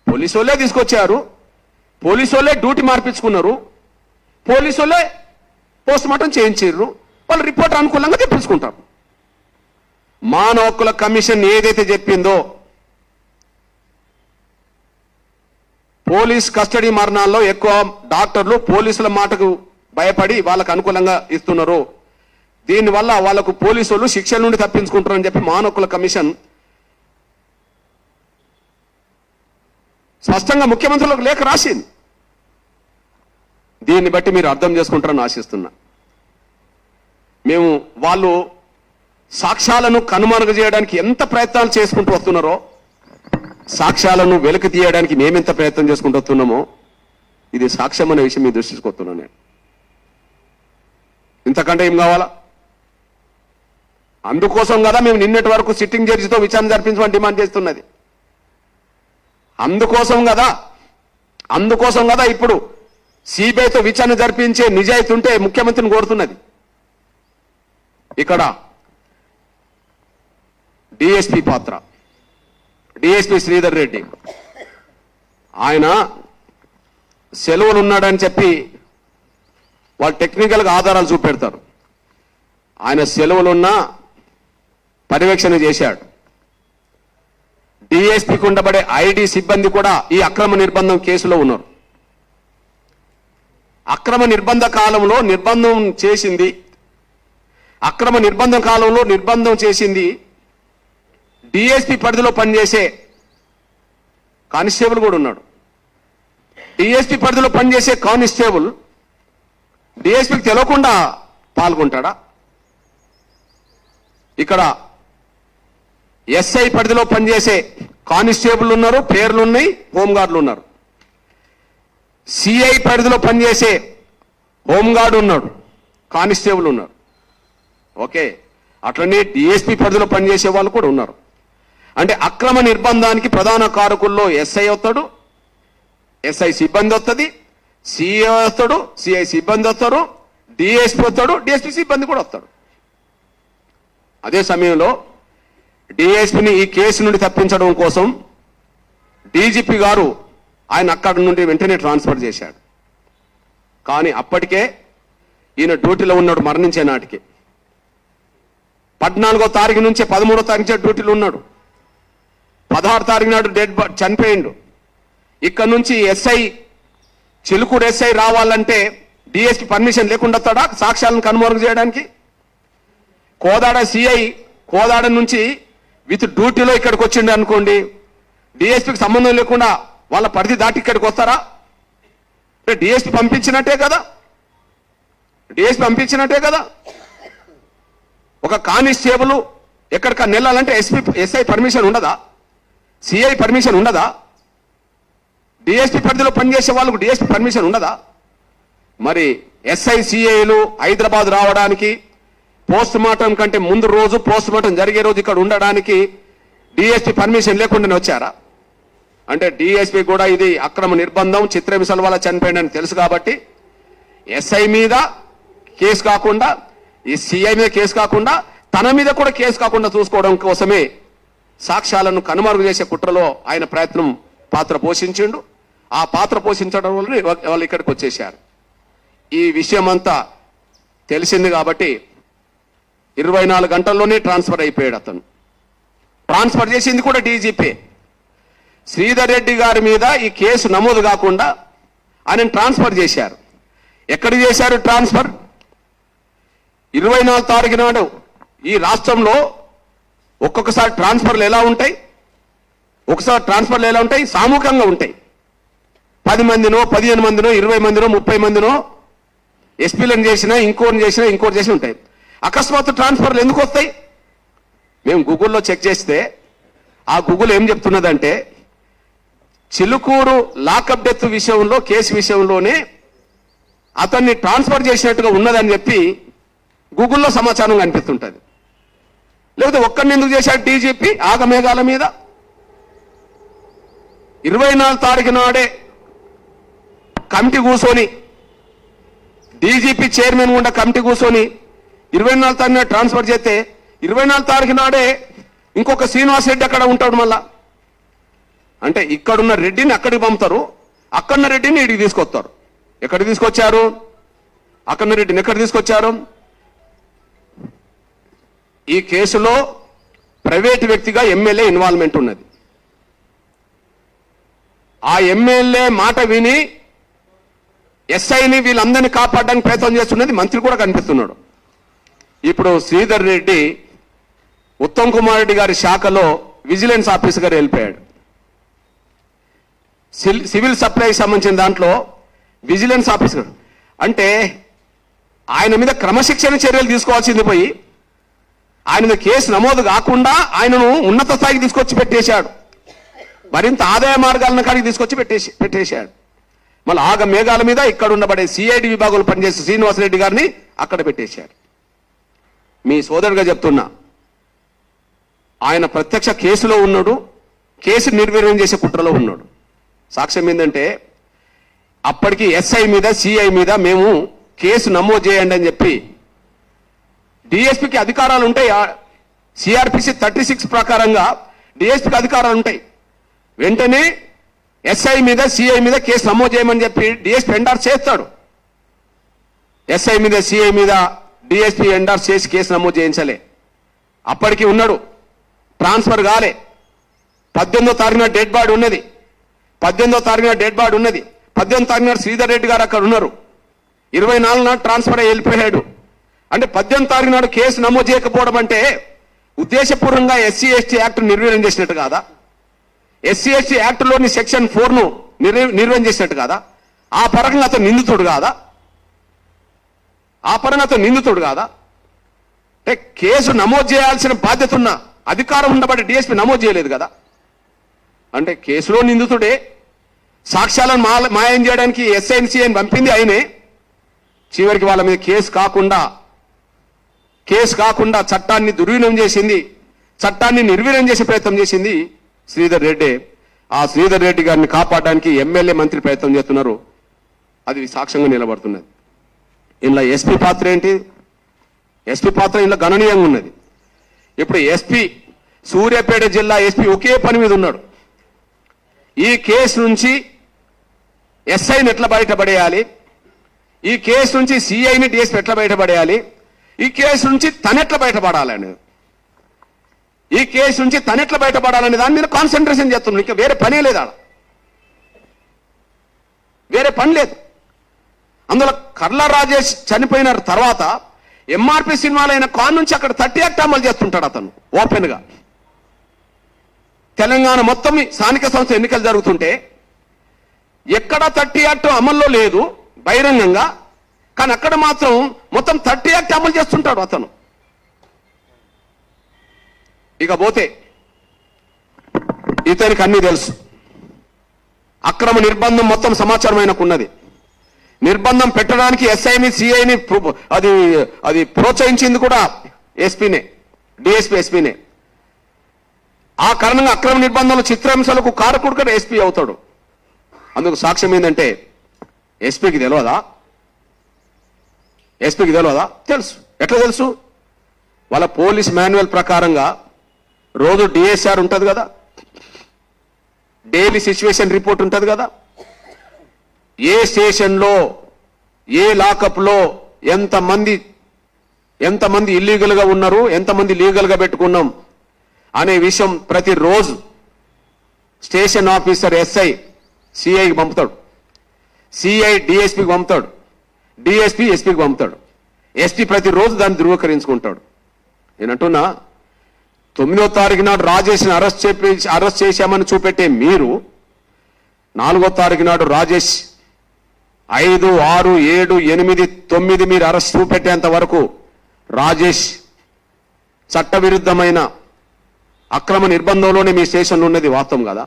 పోలీసు వాళ్ళే తీసుకొచ్చారు, పోలీసు వాళ్ళే డ్యూటీ మార్పించుకున్నారు, పోలీసు వాళ్ళే పోస్ట్ మార్టం చేయించారు. వాళ్ళు రిపోర్ట్ అనుకూలంగా తెప్పించుకుంటారు. మానవ హక్కుల కమిషన్ ఏదైతే చెప్పిందో పోలీస్ కస్టడీ మరణాల్లో ఎక్కువ డాక్టర్లు పోలీసుల మాటకు భయపడి వాళ్ళకు అనుకూలంగా ఇస్తున్నారు, దీనివల్ల వాళ్ళకు పోలీసులు శిక్షల నుండి తప్పించుకుంటారని చెప్పి మానవ హక్కుల కమిషన్ స్పష్టంగా ముఖ్యమంత్రులకు లేఖ రాసింది. దీన్ని బట్టి మీరు అర్థం చేసుకుంటారని ఆశిస్తున్నా. మేము వాళ్ళు సాక్ష్యాలను కనుమరుగు చేయడానికి ఎంత ప్రయత్నాలు చేసుకుంటూ వస్తున్నారో, సాక్ష్యాలను వెలికి తీయడానికి మేమెంత ప్రయత్నం చేసుకుంటూ వస్తున్నామో, ఇది సాక్ష్యం అనే విషయం మీ దృష్టికి వస్తున్నాను నేను. ఇంతకంటే ఏం కావాలా? అందుకోసం కదా మేము నిన్నటి వరకు సిట్టింగ్ జడ్జితో విచారణ జరిపించమని డిమాండ్ చేస్తున్నది. అందుకోసం కదా ఇప్పుడు సిబిఐతో విచారణ జరిపించే నిజాయితీ ఉంటే ముఖ్యమంత్రిని కోరుతున్నది. ఇక్కడ డిఎస్పీ పాత్ర, డిఎస్పీ శ్రీధర్ రెడ్డి ఆయన సెలవులు ఉన్నాడని చెప్పి వాళ్ళు టెక్నికల్గా ఆధారాలు చూపెడతారు. ఆయన సెలవులున్నా పర్యవేక్షణ చేశాడు. డిఎస్పీకి ఉండబడే ఐడి సిబ్బంది కూడా ఈ అక్రమ నిర్బంధం కేసులో ఉన్నారు. అక్రమ నిర్బంధ కాలంలో నిర్బంధం చేసింది డిఎస్పీ పరిధిలో పనిచేసే కానిస్టేబుల్ కూడా ఉన్నాడు. డిఎస్పీ పరిధిలో పనిచేసే కానిస్టేబుల్ డిఎస్పీకి తెలియకుండా పాల్గొంటాడా? ఇక్కడ ఎస్ఐ పరిధిలో పనిచేసే కానిస్టేబుల్ ఉన్నారు, పేర్లు ఉన్నాయి, హోంగార్డులు ఉన్నారు. సిఐ పరిధిలో పనిచేసే హోంగార్డు ఉన్నాడు, కానిస్టేబుల్ ఉన్నారు. ఓకే, అట్లనే డిఎస్పీ పరిధిలో పనిచేసే వాళ్ళు కూడా ఉన్నారు. అంటే అక్రమ నిర్బంధానికి ప్రధాన కారకుల్లో ఎస్ఐ వస్తాడు, ఎస్ఐ సిబ్బంది వస్తుంది, సిఐ వస్తాడు, సిఐ సిబ్బంది వస్తారు, డిఎస్పీ వస్తాడు, డిఎస్పీ సిబ్బంది కూడా వస్తాడు. అదే సమయంలో డిఎస్పీని ఈ కేసు నుండి తప్పించడం కోసం డీజీపీ గారు ఆయన అక్కడి నుండి వెంటనే ట్రాన్స్ఫర్ చేశాడు. కానీ అప్పటికే ఈయన డ్యూటీలో ఉన్నాడు మరణించే నాటికి. 14వ తారీఖు నుంచి 13వ తారీఖు డ్యూటీలో ఉన్నాడు. 16 తారీఖు నాడు చనిపోయిండు. ఇక్కడ నుంచి ఎస్ఐ చిలుకూరు ఎస్ఐ రావాలంటే డిఎస్పీ పర్మిషన్ లేకుండా వస్తాడా సాక్ష్యాలను కనుమరుగు చేయడానికి? కోదాడ సిఐ కోదాడ నుంచి విత్ డ్యూటీలో ఇక్కడికి వచ్చిండు అనుకోండి, డిఎస్పీకి సంబంధం లేకుండా వాళ్ళ పరిధి దాటి ఇక్కడికి వస్తారా? అంటే డిఎస్పీ పంపించినట్టే కదా. ఒక కానిస్టేబుల్ ఎక్కడికన్నా వెళ్ళాలంటే ఎస్ఐ పర్మిషన్ ఉండదా? సిఐ పర్మిషన్ ఉండదా? డిఎస్పీ పరిధిలో పనిచేసే వాళ్ళకు డిఎస్పీ పర్మిషన్ ఉండదా? మరి ఎస్ఐ సిఐలు హైదరాబాద్ రావడానికి, పోస్ట్ మార్టం కంటే ముందు రోజు పోస్ట్ మార్టం జరిగే రోజు ఇక్కడ ఉండడానికి డిఎస్పీ పర్మిషన్ లేకుండానే వచ్చారా? అంటే డిఎస్పీ కూడా ఇది అక్రమ నిర్బంధం, చిత్రహింసల వల్ల చనిపోయిందని తెలుసు కాబట్టి ఎస్ఐ మీద కేసు కాకుండా, ఈ సిఐ మీద కేసు కాకుండా, తన మీద కూడా కేసు కాకుండా చూసుకోవడం కోసమే సాక్ష్యాలను కనుమరుగు చేసే కుట్రలో ఆయన పాత్ర పోషించిండు. ఆ పాత్ర పోషించడం వల్ల వాళ్ళు ఇక్కడికి వచ్చేసారు. ఈ విషయం అంతా తెలిసింది కాబట్టి 24 గంటల్లోనే ట్రాన్స్ఫర్ అయిపోయాడు అతను. ట్రాన్స్ఫర్ చేసింది కూడా డీజీపీ. శ్రీధర్ రెడ్డి గారి మీద ఈ కేసు నమోదు కాకుండా ఆయన ట్రాన్స్ఫర్ చేశారు. ఎక్కడ చేశారు ట్రాన్స్ఫర్? 24 తారీఖు నాడు ఈ రాష్ట్రంలో ఒక్కొక్కసారి ట్రాన్స్ఫర్లు ఎలా ఉంటాయి? సామూహికంగా ఉంటాయి. 10 మందినో 15 మందినో 20 మందినో 30 మందినో ఎస్పీలను చేసినా ఇంకోటి చేసినా ఉంటాయి. అకస్మాత్తు ట్రాన్స్ఫర్లు ఎందుకు వస్తాయి? మేము గూగుల్లో చెక్ చేస్తే ఆ గూగుల్ ఏం చెప్తున్నదంటే చిలుకూరు లాకప్ డెత్ విషయంలో, కేసు విషయంలోనే అతన్ని ట్రాన్స్ఫర్ చేసినట్టుగా ఉన్నదని చెప్పి గూగుల్లో సమాచారం కనిపిస్తుంటుంది. లేకపోతే ఒక్కడిని ఎందుకు చేశాడు డీజీపీ ఆగమేఘాల మీద? 24 తారీఖు నాడే కమిటీ కూర్చొని, డీజీపీ చైర్మన్ గుండా కమిటీ కూర్చొని 24 తారీఖు నాడు ట్రాన్స్ఫర్ చేస్తే 24 తారీఖు నాడే ఇంకొక శ్రీనివాస్ రెడ్డి అక్కడ ఉంటాడు మళ్ళా. అంటే ఇక్కడున్న రెడ్డిని అక్కడికి పంపుతారు, అక్కడున్న రెడ్డిని ఇక్కడికి తీసుకొస్తారు. ఎక్కడికి తీసుకొచ్చారు? అక్కడున్న రెడ్డిని ఎక్కడ తీసుకొచ్చారు? ఈ కేసులో ప్రైవేటు వ్యక్తిగా ఎమ్మెల్యే ఇన్వాల్వ్మెంట్ ఉన్నది. ఆ ఎమ్మెల్యే మాట విని ఎస్ఐని వీళ్ళందరినీ కాపాడడానికి ప్రయత్నం చేస్తున్నది మంత్రి కూడా కనిపిస్తున్నాడు. ఇప్పుడు శ్రీధర్ రెడ్డి ఉత్తమ్ కుమార్ రెడ్డి గారి శాఖలో విజిలెన్స్ ఆఫీసర్గా వెళ్ళిపోయాడు. సివిల్ సప్లైకి సంబంధించిన దాంట్లో విజిలెన్స్ ఆఫీసర్ అంటే ఆయన మీద క్రమశిక్షణ చర్యలు తీసుకోవాల్సింది పోయి ఆయన మీద కేసు నమోదు కాకుండా ఆయనను ఉన్నత స్థాయికి తీసుకొచ్చి పెట్టేశాడు. మరింత ఆదాయ మార్గాలను కాడికి తీసుకొచ్చి పెట్టేశాడు. మళ్ళీ ఆగ మేఘాల మీద ఇక్కడ ఉండబడే సిఐడి విభాగంలో పనిచేసే శ్రీనివాసరెడ్డి గారిని అక్కడ పెట్టేశాడు. మీ సోదరుడిగా చెప్తున్నా, ఆయన ప్రత్యక్ష కేసులో ఉన్నాడు, కేసు నిర్వీర్యం చేసే కుట్రలో ఉన్నాడు. సాక్ష్యం ఏంటంటే అప్పటికి ఎస్ఐ మీద సిఐ మీద మేము కేసు నమోదు చేయండి అని చెప్పి డిఎస్పీకి అధికారాలు ఉంటాయి. సిఆర్పిసి 36 ప్రకారంగా డిఎస్పీకి అధికారాలు ఉంటాయి. వెంటనే ఎస్ఐ మీద సిఐ మీద కేసు నమోదు చేయమని చెప్పి డిఎస్పీ ఎండార్స్ చేస్తాడు. ఎస్ఐ మీద సిఐ మీద డిఎస్పీ ఎండార్స్ చేసి కేసు నమోదు చేయించలే. అప్పటికి ఉన్నాడు, ట్రాన్స్ఫర్ కాలే. 18వ తారీఖున డెడ్ బాడీ ఉన్నది. 18వ తారీఖున డెడ్ బాడీ ఉన్నది. 18వ తారీఖున శ్రీధర్ రెడ్డి గారు అక్కడ ఉన్నారు. 24 నాడు ట్రాన్స్ఫర్ అయ్యి వెళ్ళిపోయాడు. అంటే 18వ తారీఖు నాడు కేసు నమోదు చేయకపోవడం అంటే ఉద్దేశపూర్వకంగా ఎస్సీ ఎస్టీ యాక్ట్ నిర్వీర్యం చేసినట్టు కాదా? ఎస్సీ ఎస్టీ యాక్ట్లోని సెక్షన్ 4ను నిర్వీర్యం చేసినట్టు కాదా? ఆ పరంగా అతను నిందితుడు కాదా? ఆ పరంగా అతను నిందితుడు కాదా? అంటే కేసు నమోదు చేయాల్సిన బాధ్యత ఉన్న అధికారం ఉండబట్టి డిఎస్పీ నమోదు చేయలేదు కదా. అంటే కేసులో నిందితుడే, సాక్ష్యాలను మాయం చేయడానికి ఎస్ఐఎన్సీని పంపింది ఆయనే. చివరికి వాళ్ళ మీద కేసు కాకుండా చట్టాన్ని దుర్వినియోగం చేసింది, చట్టాన్ని నిర్వీర్యం చేసే ప్రయత్నం చేసింది శ్రీధర్ రెడ్డి. ఆ శ్రీధర్ రెడ్డి గారిని కాపాడడానికి ఎమ్మెల్యే మంత్రి ప్రయత్నం చేస్తున్నారు. అది సాక్ష్యంగా నిలబడుతున్నది. ఇందులో ఎస్పీ పాత్ర ఏంటి? ఎస్పీ పాత్ర ఇందులో గణనీయంగా ఉన్నది. ఇప్పుడు ఎస్పీ సూర్యాపేట జిల్లా ఎస్పీ ఒకే పని మీద ఉన్నాడు. ఈ కేసు నుంచి ఎస్ఐని ఎట్లా బయటపడేయాలి, ఈ కేసు నుంచి సిఐని డిఎస్పీ ఎట్లా బయటపడేయాలి, ఈ కేసు నుంచి తనెట్లా బయటపడాలని, ఈ కేసు నుంచి తనెట్లా బయటపడాలని దాని మీద కాన్సన్ట్రేషన్ చేస్తున్నాడు. ఇంకా వేరే పనే లేదు, ఆడ వేరే పని లేదు. అందులో కర్ల రాజేష్ చనిపోయిన తర్వాత ఎంఆర్పి సినిమాలో అయిన కాన్ నుంచి అక్కడ 30 యాక్ట్ అమలు చేస్తుంటాడు అతను ఓపెన్ గా. తెలంగాణ మొత్తం స్థానిక సంస్థ ఎన్నికలు జరుగుతుంటే ఎక్కడ 30 యాక్ట్ అమల్లో లేదు బహిరంగంగా, కానీ అక్కడ మాత్రం మొత్తం 30 యాక్ట్ అమలు చేస్తుంటాడు అతను. ఇక పోతే ఇతనికి అన్ని తెలుసు. అక్రమ నిర్బంధం మొత్తం సమాచారం ఆయనకు ఉన్నది. నిర్బంధం పెట్టడానికి ఎస్ఐని సిఐని అది ప్రోత్సహించింది కూడా ఎస్పీనే, డిఎస్పీ ఎస్పీనే. ఆ కారణంగా అక్రమ నిర్బంధంలో చిత్రాంశాలకు కారకుడు కూడా ఎస్పీ అవుతాడు. అందుకు సాక్ష్యం ఏంటంటే ఎస్పీకి తెలియదా? ఎస్పీకి తెలియదా? తెలుసు. ఎట్లా తెలుసు? వాళ్ళ పోలీస్ మాన్యువల్ ప్రకారంగా రోజు డిఎస్ఆర్ ఉంటుంది కదా, డైలీ సిచ్యువేషన్ రిపోర్ట్ ఉంటుంది కదా. ఏ స్టేషన్లో ఏ లాకప్లో ఎంతమంది ఇల్లీగల్ గా ఉన్నారు, ఎంతమంది లీగల్ గా పెట్టుకున్నాం అనే విషయం ప్రతిరోజు స్టేషన్ ఆఫీసర్ ఎస్ఐ సిఐకి పంపుతాడు, సిఐ డిఎస్పీకి పంపుతాడు, డిఎస్పీ ఎస్పీకి పంపుతాడు. ఎస్పీ ప్రతిరోజు దాన్ని ధృవీకరించుకుంటాడు. నేనంటున్నా 9వ తారీఖు నాడు రాజేష్ని అరెస్ట్ చేశామని చూపెట్టే మీరు 4వ తారీఖు నాడు రాజేష్ 5, 6, 7, 8, 9 మీరు అరెస్ట్ చూపెట్టేంత వరకు రాజేష్ చట్టవిరుద్ధమైన అక్రమ నిర్బంధంలోనే మీ స్టేషన్లో ఉన్నది వాస్తవం కదా.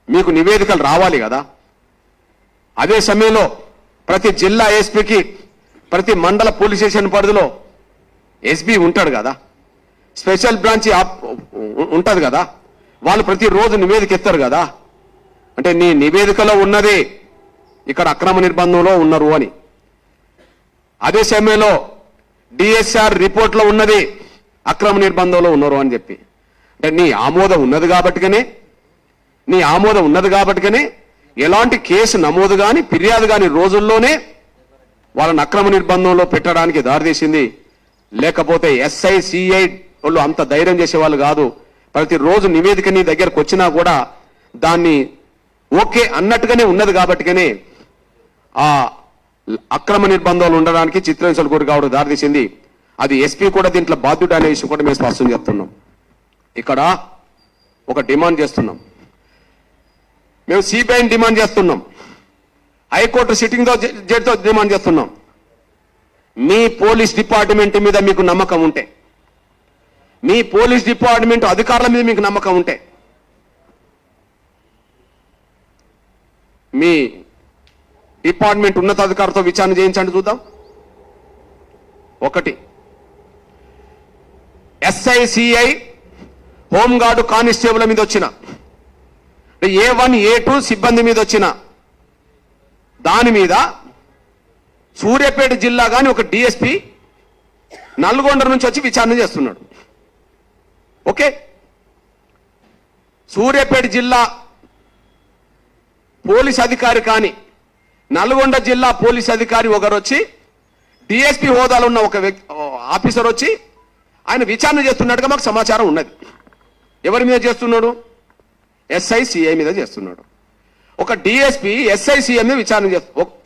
మీకు నివేదికలు రావాలి కదా. అదే సమయంలో ప్రతి జిల్లా ఎస్పీకి ప్రతి మండల పోలీస్ స్టేషన్ పరిధిలో ఎస్పీ ఉంటాడు కదా, స్పెషల్ బ్రాంచ్ ఉంటుంది కదా. వాళ్ళు ప్రతిరోజు నివేదిక ఇస్తారు కదా. అంటే నీ నివేదికలో ఉన్నది ఇక్కడ అక్రమ నిర్బంధంలో ఉన్నారు అని. అదే సమయంలో డిఎస్ఆర్ రిపోర్ట్లో ఉన్నది అక్రమ నిర్బంధంలో ఉన్నారు అని చెప్పి. అంటే నీ ఆమోదం ఉన్నది కాబట్టిగానే ఎలాంటి కేసు నమోదు కానీ ఫిర్యాదు కానీ రోజుల్లోనే వాళ్ళని అక్రమ నిర్బంధంలో పెట్టడానికి దారితీసింది. లేకపోతే ఎస్ఐ సిఐ వాళ్ళు అంత ధైర్యం చేసేవాళ్ళు కాదు. ప్రతిరోజు నివేదిక నీ దగ్గరకు వచ్చినా కూడా దాన్ని ఓకే అన్నట్టుగానే ఉన్నది కాబట్టిగానే ఆ అక్రమ నిర్బంధాలు ఉండడానికి చిత్రహింసలు గురి కావడం దారితీసింది. అది ఎస్పీ కూడా దీంట్లో బాధ్యుడు అనే విషయం కూడా మేము స్పష్టం చెప్తున్నాం. ఇక్కడ ఒక డిమాండ్ చేస్తున్నాం, మేము సిబిఐని డిమాండ్ చేస్తున్నాం, హైకోర్టు సిట్టింగ్ జడ్జితో డిమాండ్ చేస్తున్నాం. మీ పోలీస్ డిపార్ట్మెంట్ మీద మీకు నమ్మకం ఉంటే, మీ పోలీస్ డిపార్ట్మెంట్ అధికారుల మీద మీకు నమ్మకం ఉంటే, మీ డిపార్ట్మెంట్ ఉన్నతాధికారితో విచారణ చేయించండి చూద్దాం. ఒకటి, ఎస్ఐ సిఐ హోంగార్డు కానిస్టేబుల్ మీద వచ్చిన, A1 A2 సిబ్బంది మీద వచ్చిన దాని మీద సూర్యాపేట జిల్లా గాని ఒక డిఎస్పీ నల్గొండ నుంచి వచ్చి విచారణ చేస్తున్నాడు. ఓకే, సూర్యాపేట జిల్లా పోలీస్ అధికారి కానీ నల్గొండ జిల్లా పోలీస్ అధికారి ఒకరు వచ్చి డిఎస్పీ హోదాలో ఉన్న ఒక ఆఫీసర్ వచ్చి ఆయన విచారణ చేస్తున్నట్టుగా మాకు సమాచారం ఉన్నది. ఎవరి మీద చేస్తున్నాడు? ఎస్ఐ సిఐ మీద చేస్తున్నాడు. ఒక డిఎస్పీ ఎస్ఐ సిఐ మీద విచారణ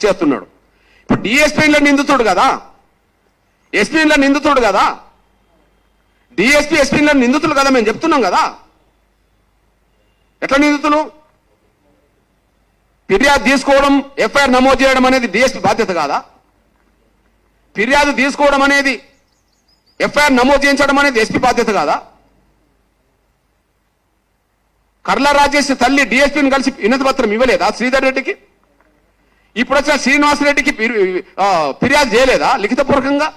చేస్తున్నాడు. ఇప్పుడు డిఎస్పీలో నిందితుడు కదా, ఎస్పీలో నిందితుడు కదా, డిఎస్పీ ఎస్పీలో నిందితులు కదా, మేము చెప్తున్నాం కదా. ఎట్లా నిందితులు? ఫిర్యాదు తీసుకోవడం, ఎఫ్ఐఆర్ నమోదు చేయడం అనేది డిఎస్పీ బాధ్యత కాదా? ఫిర్యాదు తీసుకోవడం అనేది, ఎఫ్ఐఆర్ నమోదు చేయించడం అనేది ఎస్పీ బాధ్యత కాదా? కర్ల రాజేష్ తల్లి డిఎస్పీని కలిసి వినతి పత్రం ఇవ్వలేదా శ్రీధర్ రెడ్డికి? ఇప్పుడు వచ్చిన శ్రీనివాసరెడ్డికి ఫిర్యాదు చేయలేదా లిఖితపూర్వకంగా?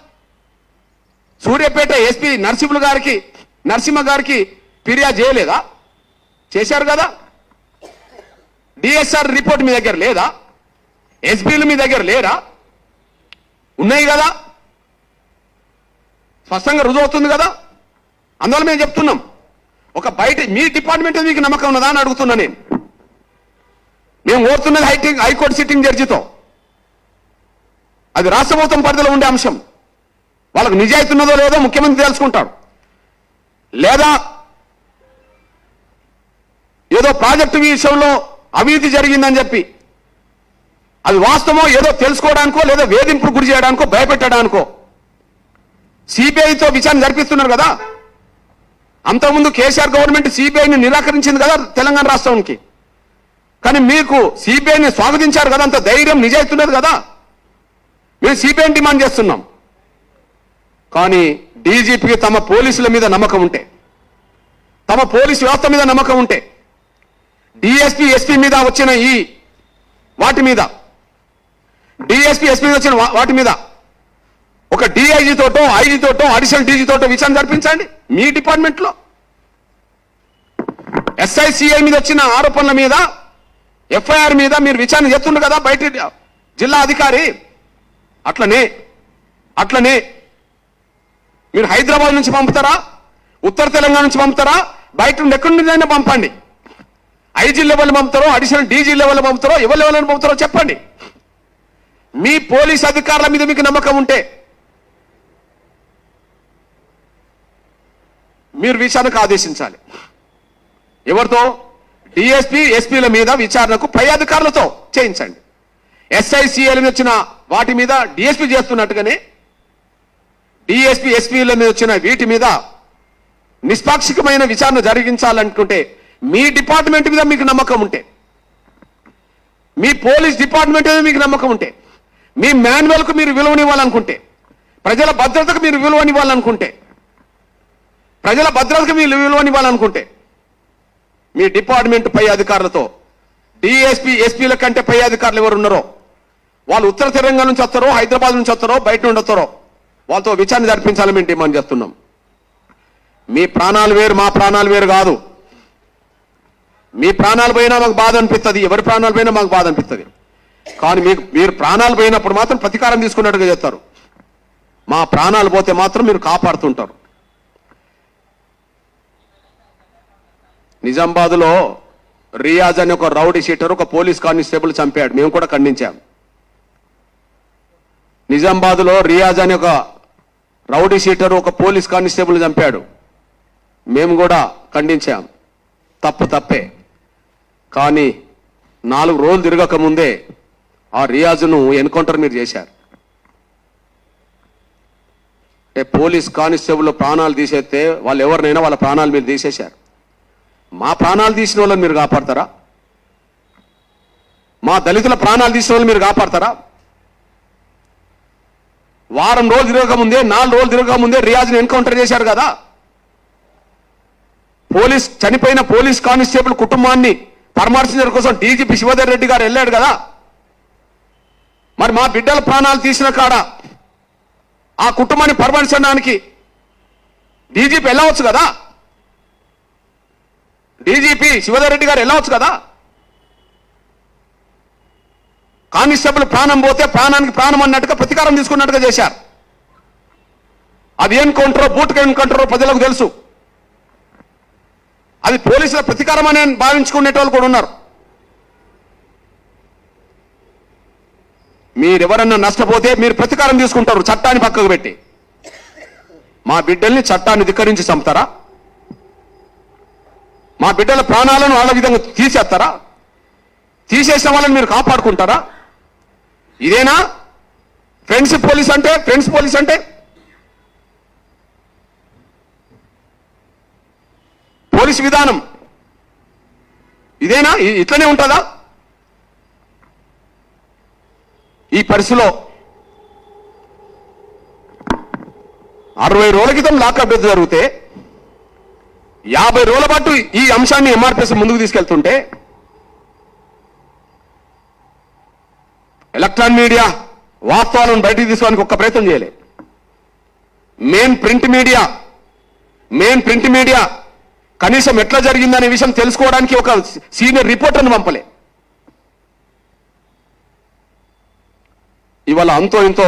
సూర్యాపేట ఎస్పీ నరసింహ గారికి ఫిర్యాదు చేయలేదా? చేశారు కదా. డిఎస్ఆర్ రిపోర్ట్ మీ దగ్గర లేదా? ఎస్పీలు మీ దగ్గర లేరా? ఉన్నాయి కదా, స్పష్టంగా రుజువు అవుతుంది కదా. అందువల్ల మేము చెప్తున్నాం, ఒక బయట మీ డిపార్ట్మెంట్ మీకు నమ్మకం ఉన్నదా అని అడుగుతున్నా నేను. మేము కోరుతున్నది హైకోర్టు సిట్టింగ్ జడ్జితో. అది రాష్ట్ర ప్రభుత్వం పరిధిలో ఉండే అంశం. వాళ్ళకు నిజాయితీ ఉన్నదో లేదో ముఖ్యమంత్రి తెలుసుకుంటాడు. లేదా ఏదో ప్రాజెక్టు విషయంలో అవినీతి జరిగిందని చెప్పి అది వాస్తవమో ఏదో తెలుసుకోవడానికో లేదా వేధింపులు గురి చేయడానికో భయపెట్టడానికో సిబిఐతో విచారణ జరిపిస్తున్నారు కదా. అంతకుముందు కేసీఆర్ గవర్నమెంట్ సిబిఐని నిరాకరించింది కదా తెలంగాణ రాష్ట్రానికి. కానీ మీకు సిబిఐని స్వాగతించారు కదా, అంత ధైర్యం నిజాయితీ ఉన్నది కదా. మేము సిబిఐని డిమాండ్ చేస్తున్నాం. కానీ డీజీపీకి తమ పోలీసుల మీద నమ్మకం ఉంటే, తమ పోలీసు వ్యవస్థ మీద నమ్మకం ఉంటే, డిఎస్పీ ఎస్పీ మీద వచ్చిన వాటి మీద, డిఎస్పీ ఎస్పీ మీద వచ్చిన వాటి మీద ఒక డిఐజీ తోటో ఐజీ తోటో అడిషనల్ డీజీ తోటో విచారణ జరిపించండి. మీ డిపార్ట్మెంట్లో ఎస్ఐసిఐ మీద వచ్చిన ఆరోపణల మీద ఎఫ్ఐఆర్ మీద మీరు విచారణ చేస్తుండ్రు కదా బయట జిల్లా అధికారి. అట్లనే మీరు హైదరాబాద్ నుంచి పంపుతారా, ఉత్తర తెలంగాణ నుంచి పంపుతారా, బయట నుండి ఎక్కడి నుండి పంపండి. ఐజీ లెవెల్ పంపుతారో, అడిషనల్ డీజీ లెవెల్ పంపుతారో, ఎవరి లెవెల్ పంపుతారో చెప్పండి. మీ పోలీస్ అధికారుల మీద మీకు నమ్మకం ఉంటే మీరు విచారణకు ఆదేశించాలి. ఎవరితో? డిఎస్పీ ఎస్పీల మీద విచారణకు పై అధికారులతో చేయించండి. ఎస్ఐసిఎల మీద వచ్చిన వాటి మీద డిఎస్పీ చేస్తున్నట్టుగానే డిఎస్పీ ఎస్పీల మీద వచ్చిన వీటి మీద నిష్పాక్షికమైన విచారణ జరిగించాలనుకుంటే, మీ డిపార్ట్మెంట్ మీద మీకు నమ్మకం ఉంటే, మీ పోలీస్ డిపార్ట్మెంట్ మీద మీకు నమ్మకం ఉంటే, మీ మాన్యువల్కు మీరు విలువనివ్వాలనుకుంటే, ప్రజల భద్రతకు మీరు విలువనివ్వాలనుకుంటే, మీ డిపార్ట్మెంట్ పై అధికారులతో, డిఎస్పీ ఎస్పీల కంటే పై అధికారులు ఎవరు ఉన్నారో వాళ్ళు ఉత్తర తెలంగాణ నుంచి వస్తారో, హైదరాబాద్ నుంచి వస్తారో, బయట నుండి వస్తారో వాళ్ళతో విచారణ జరిపించాలని మేము డిమాండ్ చేస్తున్నాం. మీ ప్రాణాలు వేరు, మా ప్రాణాలు వేరు కాదు. మీ ప్రాణాలు పోయినా మాకు బాధ అనిపిస్తుంది, ఎవరి ప్రాణాలు పోయినా మాకు బాధ అనిపిస్తుంది. కానీ మీరు ప్రాణాలు పోయినప్పుడు మాత్రం ప్రతీకారం తీసుకున్నట్టుగా చేస్తారు. మా ప్రాణాలు పోతే మాత్రం మీరు కాపాడుతుంటారు. నిజామాబాద్లో రియాజ్ అనే ఒక రౌడీ షీటర్ ఒక పోలీస్ కానిస్టేబుల్ చంపాడు. మేము కూడా ఖండించాం. నిజామాబాద్లో రియాజ్ అనే ఒక రౌడీ షీటర్ ఒక పోలీస్ కానిస్టేబుల్ చంపాడు. మేము కూడా ఖండించాం. తప్పే. కానీ 4 రోజులు తిరగక ముందే ఆ రియాజ్ను ఎన్కౌంటర్ మీరు చేశారు. అంటే పోలీస్ కానిస్టేబుల్ ప్రాణాలు తీసేస్తే వాళ్ళు ఎవరినైనా వాళ్ళ ప్రాణాలు మీరు తీసేశారు. మా ప్రాణాలు తీసిన వాళ్ళని మీరు కాపాడతారా? మా దళితుల ప్రాణాలు తీసిన వాళ్ళని మీరు కాపాడతారా? వారం రోజులు తిరగక ముందే 4 రోజులు తిరగక ముందే రియాజ్ని ఎన్కౌంటర్ చేశారు కదా. చనిపోయిన పోలీస్ కానిస్టేబుల్ కుటుంబాన్ని పరామర్శించడం కోసం డీజీపీ శివధర్ రెడ్డి గారు వెళ్ళాడు కదా. మరి మా బిడ్డల ప్రాణాలు తీసిన కాడ ఆ కుటుంబాన్ని పరామర్శించడానికి డీజీపీ వెళ్ళవచ్చు కదా. డీజీపీ శివధర్ రెడ్డి గారు వెళ్ళవచ్చు కదా. కానిస్టేబుల్ ప్రాణం పోతే ప్రాణానికి ప్రాణం అన్నట్టుగా ప్రతీకారం తీసుకున్నట్టుగా చేశారు. అది ఎన్కౌంటరో బూట్ ఎన్కౌంటరో ప్రజలకు తెలుసు. అది పోలీసుల ప్రతీకారం అని భావించుకునేటోళ్ళు కూడా ఉన్నారు. మీరెవరన్నా నష్టపోతే మీరు ప్రతీకారం తీసుకుంటారు చట్టాన్ని పక్కకు పెట్టి. మా బిడ్డల్ని చట్టాన్ని ధిక్కరించి చంపుతారా? మా బిడ్డల ప్రాణాలను వాళ్ళ విధంగా తీసేస్తారా? తీసేసిన వాళ్ళని మీరు కాపాడుకుంటారా? ఇదేనా ఫ్రెండ్స్ పోలీస్ అంటే? పోలీస్ విధానం ఇదేనా? ఇట్లనే ఉంటుందా? ఈ పరిస్థితిలో 60 రోజుల క్రితం లాకప్ డెత్ జరిగితే 50 రోజుల పాటు ఈ అంశాన్ని ఎంఆర్పిఎస్ ముందుకు తీసుకెళ్తుంటే ఎలక్ట్రానిక్ మీడియా వాస్తవాలను బయటికి తీసుకోవడానికి ఒక్క ప్రయత్నం చేయలే. మెయిన్ ప్రింట్ మీడియా కనీసం ఎట్లా జరిగిందనే విషయం తెలుసుకోవడానికి ఒక సీనియర్ రిపోర్టర్ను పంపలే. ఇవాళ అంతో ఇంతో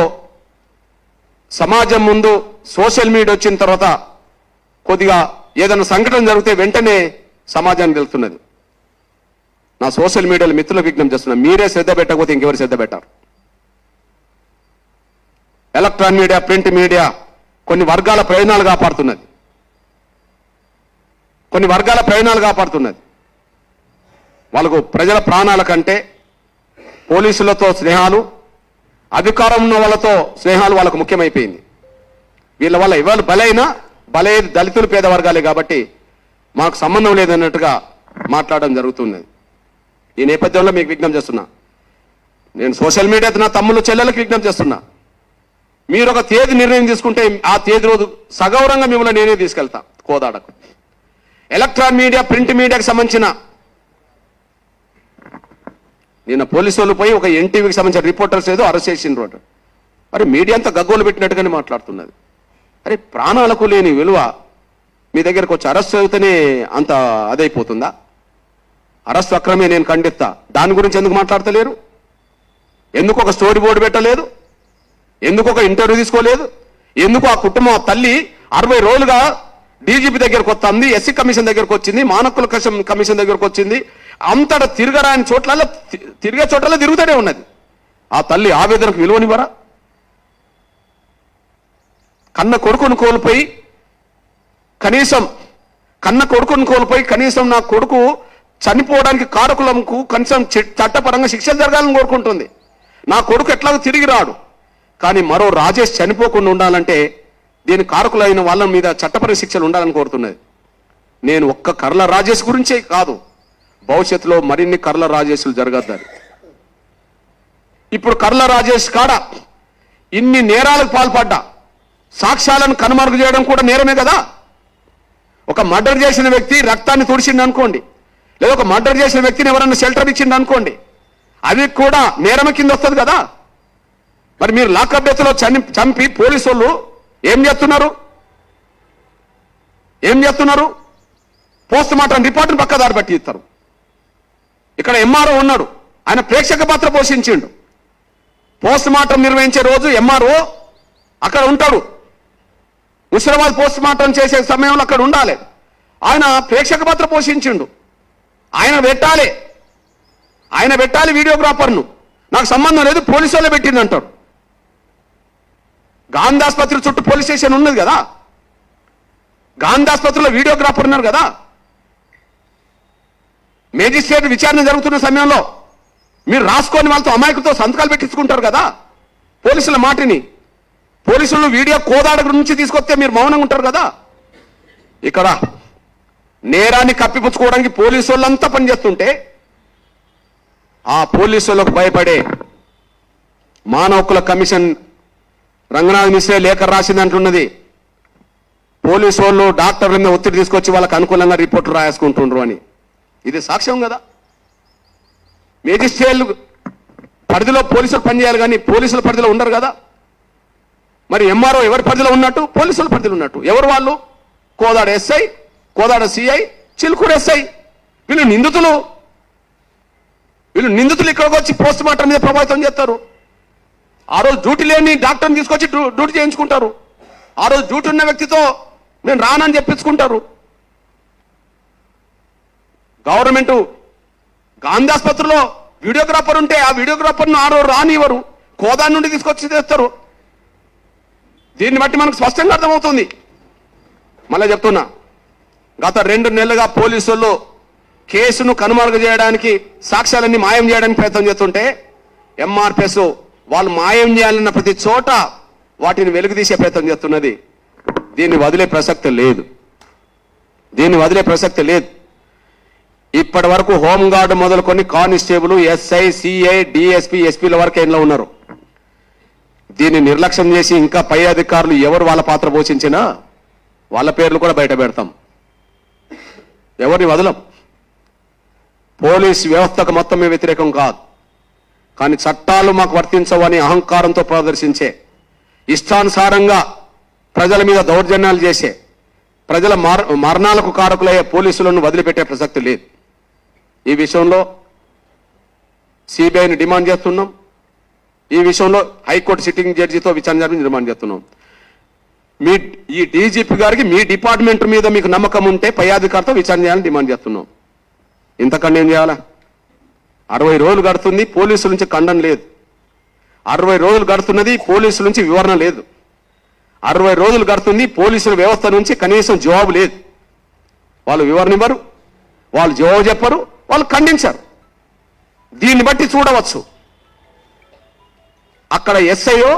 సమాజం ముందు సోషల్ మీడియా వచ్చిన తర్వాత కొద్దిగా ఏదైనా సంఘటన జరిగితే వెంటనే సమాజానికి తెలుస్తున్నది. నా సోషల్ మీడియాలో మిత్రులకు విజ్ఞప్తి చేస్తున్నా, మీరే శ్రద్ధ పెట్టకపోతే ఇంకెవరు శ్రద్ధ పెట్టారు? ఎలక్ట్రానిక్ మీడియా, ప్రింట్ మీడియా కొన్ని వర్గాల ప్రయోజనాలు కాపాడుతున్నది. వాళ్ళకు ప్రజల ప్రాణాల కంటే పోలీసులతో స్నేహాలు, అధికారం ఉన్న వాళ్ళతో స్నేహాలు వాళ్ళకు ముఖ్యమైపోయింది. వీళ్ళ వల్ల ఇవాళ బలైన దళితులు పేద వర్గాలే కాబట్టి మాకు సంబంధం లేదన్నట్టుగా మాట్లాడడం జరుగుతున్నది. ఈ నేపథ్యంలో మీకు విజ్ఞప్తి చేస్తున్నా, నేను సోషల్ మీడియా నా తమ్ముళ్ళు చెల్లెలకు విజ్ఞప్తి చేస్తున్నా, మీరు ఒక తేదీ నిర్ణయం తీసుకుంటే ఆ తేదీ రోజు సగౌరవంగా మిమ్మల్ని నేనే తీసుకెళ్తా కోదాడకు. ఎలక్ట్రానిక్ మీడియా, ప్రింట్ మీడియాకి సంబంధించిన నిన్న పోలీసు వాళ్ళు పోయి ఒక ఎన్టీవీకి సంబంధించిన రిపోర్టర్స్ ఏదో అరెస్ట్ చేసిన మరి మీడియా అంతా గగ్గోలు పెట్టినట్టుగానే మాట్లాడుతున్నది. అరే ప్రాణాలకు లేని విలువ మీ దగ్గరకు వచ్చి అరెస్ట్ అవుతూనే అంత అదైపోతుందా? అరెస్ట్ అక్రమే నేను ఖండిస్తా. దాని గురించి ఎందుకు మాట్లాడతలేరు? ఎందుకు ఒక స్టోరీ బోర్డు పెట్టలేదు? ఎందుకు ఒక ఇంటర్వ్యూ తీసుకోలేదు? ఎందుకు ఆ కుటుంబం తల్లి 60 రోజులుగా డీజీపీ దగ్గరకు వస్తుంది, ఎస్సీ కమిషన్ దగ్గరకు వచ్చింది, మానకుల కమిషన్ దగ్గరకు వచ్చింది, అంతటా తిరగరాని చోట్లలో తిరిగే చోట్లలో తిరుగుతూనే ఉన్నది. ఆ తల్లి ఆవేదనకు విలువనివ్వరా? కన్న కొడుకును కోల్పోయి కనీసం నా కొడుకు చనిపోవడానికి కారకులకు కనీసం చట్టపరంగా శిక్షలు జరగాలని కోరుకుంటుంది. నా కొడుకు ఎట్లాగో తిరిగి రాడు, కానీ మరో రాజేష్ చనిపోకుండా ఉండాలంటే దీని కారకులైన వాళ్ళ మీద చట్టపర శిక్షలు ఉండాలని కోరుతున్నది. నేను ఒక్క కర్ల రాజేష్ గురించే కాదు, భవిష్యత్తులో మరిన్ని కర్ల రాజేష్లు జరగద్దని. ఇప్పుడు కర్ల రాజేష్ కాడ ఇన్ని నేరాలకు పాల్పడ్డా సాక్ష్యాలను కనుమరుగు చేయడం కూడా నేరమే కదా. ఒక మర్డర్ చేసిన వ్యక్తి రక్తాన్ని తుడిచిండు అనుకోండి, లేదా ఒక మర్డర్ చేసిన వ్యక్తిని ఎవరన్నా షెల్టర్ ఇచ్చిండు అనుకోండి, అది కూడా నేరం కింద వస్తుంది కదా. మరి మీరు లాకప్ డెత్లో చంపి పోలీసు వాళ్ళు ఏం చేస్తున్నారు? పోస్ట్ మార్టం రిపోర్టును పక్కదారి పట్టి ఇస్తారు. ఇక్కడ ఎంఆర్ఓ ఉన్నాడు, ఆయన ప్రేక్షక పాత్ర పోషించిండు. పోస్ట్ మార్టం నిర్వహించే రోజు ఎంఆర్ఓ అక్కడ ఉంటాడు. ముషిరాబాద్ పోస్ట్ మార్టం చేసే సమయంలో అక్కడ ఉండాలి. ఆయన ప్రేక్షక పాత్ర పోషించిండు. ఆయన పెట్టాలి వీడియోగ్రాఫర్ను. నాకు సంబంధం లేదు, పోలీసు వాళ్ళే పెట్టింది అంటారు. గాంధీ ఆసుపత్రి చుట్టూ పోలీస్ స్టేషన్ ఉన్నది కదా, గాంధీ ఆసుపత్రిలో వీడియోగ్రాఫర్ ఉన్నారు కదా. మేజిస్ట్రేట్ విచారణ జరుగుతున్న సమయంలో మీరు రాసుకొని వాళ్ళతో అమాయకులతో సంతకాలు పెట్టించుకుంటారు కదా. పోలీసుల మాటిని పోలీసులు వీడియో కోదాడ నుంచి తీసుకొస్తే మీరు మౌనంగా ఉంటారు కదా. ఇక్కడ నేరాన్ని కప్పిపుచ్చుకోవడానికి పోలీసు వాళ్ళంతా పనిచేస్తుంటే ఆ పోలీసు వాళ్ళకు భయపడే మానవ హక్కుల కమిషన్ రంగనాథ్ మిశ్రే లేఖ రాసింది అంటున్నది. పోలీసు వాళ్ళు డాక్టర్ల మీద ఒత్తిడి తీసుకొచ్చి వాళ్ళకు అనుకూలంగా రిపోర్టు రాసుకుంటుండ్రు అని. ఇది సాక్ష్యం కదా. మేజిస్ట్రేట్లు పరిధిలో పోలీసులు పనిచేయాలి కానీ పోలీసుల పరిధిలో ఉండరు కదా. మరి ఎంఆర్ఓ ఎవరి పరిధిలో ఉన్నట్టు? పోలీసుల పరిధిలో ఉన్నట్టు. ఎవరు వాళ్ళు? Kodad SI, Kodad CI, Chilukuru SI. వీళ్ళు నిందితులు ఇక్కడికి వచ్చి పోస్ట్ మార్టం మీద ప్రభావితం చేస్తారు. ఆ రోజు డ్యూటీ లేని డాక్టర్ని తీసుకొచ్చి డ్యూటీ చేయించుకుంటారు. ఆ రోజు డ్యూటీ ఉన్న వ్యక్తితో నేను రానని చెప్పించుకుంటారు. గవర్నమెంట్ గాంధీ ఆసుపత్రిలో వీడియోగ్రాఫర్ ఉంటే ఆ వీడియోగ్రాఫర్ను ఆ రోజు రానివ్వరు, కోదా నుండి తీసుకొచ్చి తెస్తారు. దీన్ని బట్టి మనకు స్పష్టంగా అర్థమవుతుంది. మళ్ళీ చెప్తున్నా, గత 2 నెలలుగా పోలీసులు కేసును కనుమరుగు చేయడానికి, సాక్ష్యాలన్నీ మాయం చేయడానికి ప్రయత్నం చేస్తుంటే ఎంఆర్పిఎస్ వాళ్ళు మాయం చేయాలన్న ప్రతి చోట వాటిని వెలుగుతీసే ప్రయత్నం చేస్తున్నది. దీన్ని వదిలే ప్రసక్తి లేదు. ఇప్పటి వరకు హోంగార్డు మొదలుకొని కానిస్టేబుల్, ఎస్ఐ, సిఐ, డిఎస్పీ, ఎస్పీల వరకు ఏం ఉన్నారు. దీన్ని నిర్లక్ష్యం చేసి ఇంకా పై అధికారులు ఎవరు వాళ్ళ పాత్ర పోషించినా వాళ్ళ పేర్లు కూడా బయట పెడతాం. ఎవరిని వదలం. పోలీస్ వ్యవస్థకు మొత్తం వ్యతిరేకం కాదు, కానీ చట్టాలు మాకు వర్తించవని అహంకారంతో ప్రదర్శించే, ఇష్టానుసారంగా ప్రజల మీద దౌర్జన్యాలు చేసే, ప్రజల మరణాలకు కారకులయ్యే పోలీసులను వదిలిపెట్టే ప్రసక్తి లేదు. ఈ విషయంలో సిబిఐని డిమాండ్ చేస్తున్నాం. ఈ విషయంలో హైకోర్టు సిట్టింగ్ జడ్జితో విచారణ జరిపి డిమాండ్ చేస్తున్నాం. ఈ డీజీపీ గారికి మీ డిపార్ట్మెంట్ మీద మీకు నమ్మకం ఉంటే పై అధికారితో విచారణ చేయాలని డిమాండ్ చేస్తున్నాం. ఇంతకన్నా ఏం చేయాలా? 60 రోజులు గడుతుంది, పోలీసుల నుంచి ఖండన లేదు. 60 రోజులు గడుతున్నది, పోలీసుల నుంచి వివరణ లేదు. 60 రోజులు గడుతుంది, పోలీసుల వ్యవస్థ నుంచి కనీసం జవాబు లేదు. వాళ్ళు వివరణ ఇవ్వరు, వాళ్ళు జవాబు చెప్పరు, వాళ్ళు ఖండించారు. దీన్ని బట్టి చూడవచ్చు, అక్కడ ఎస్ఐఓ,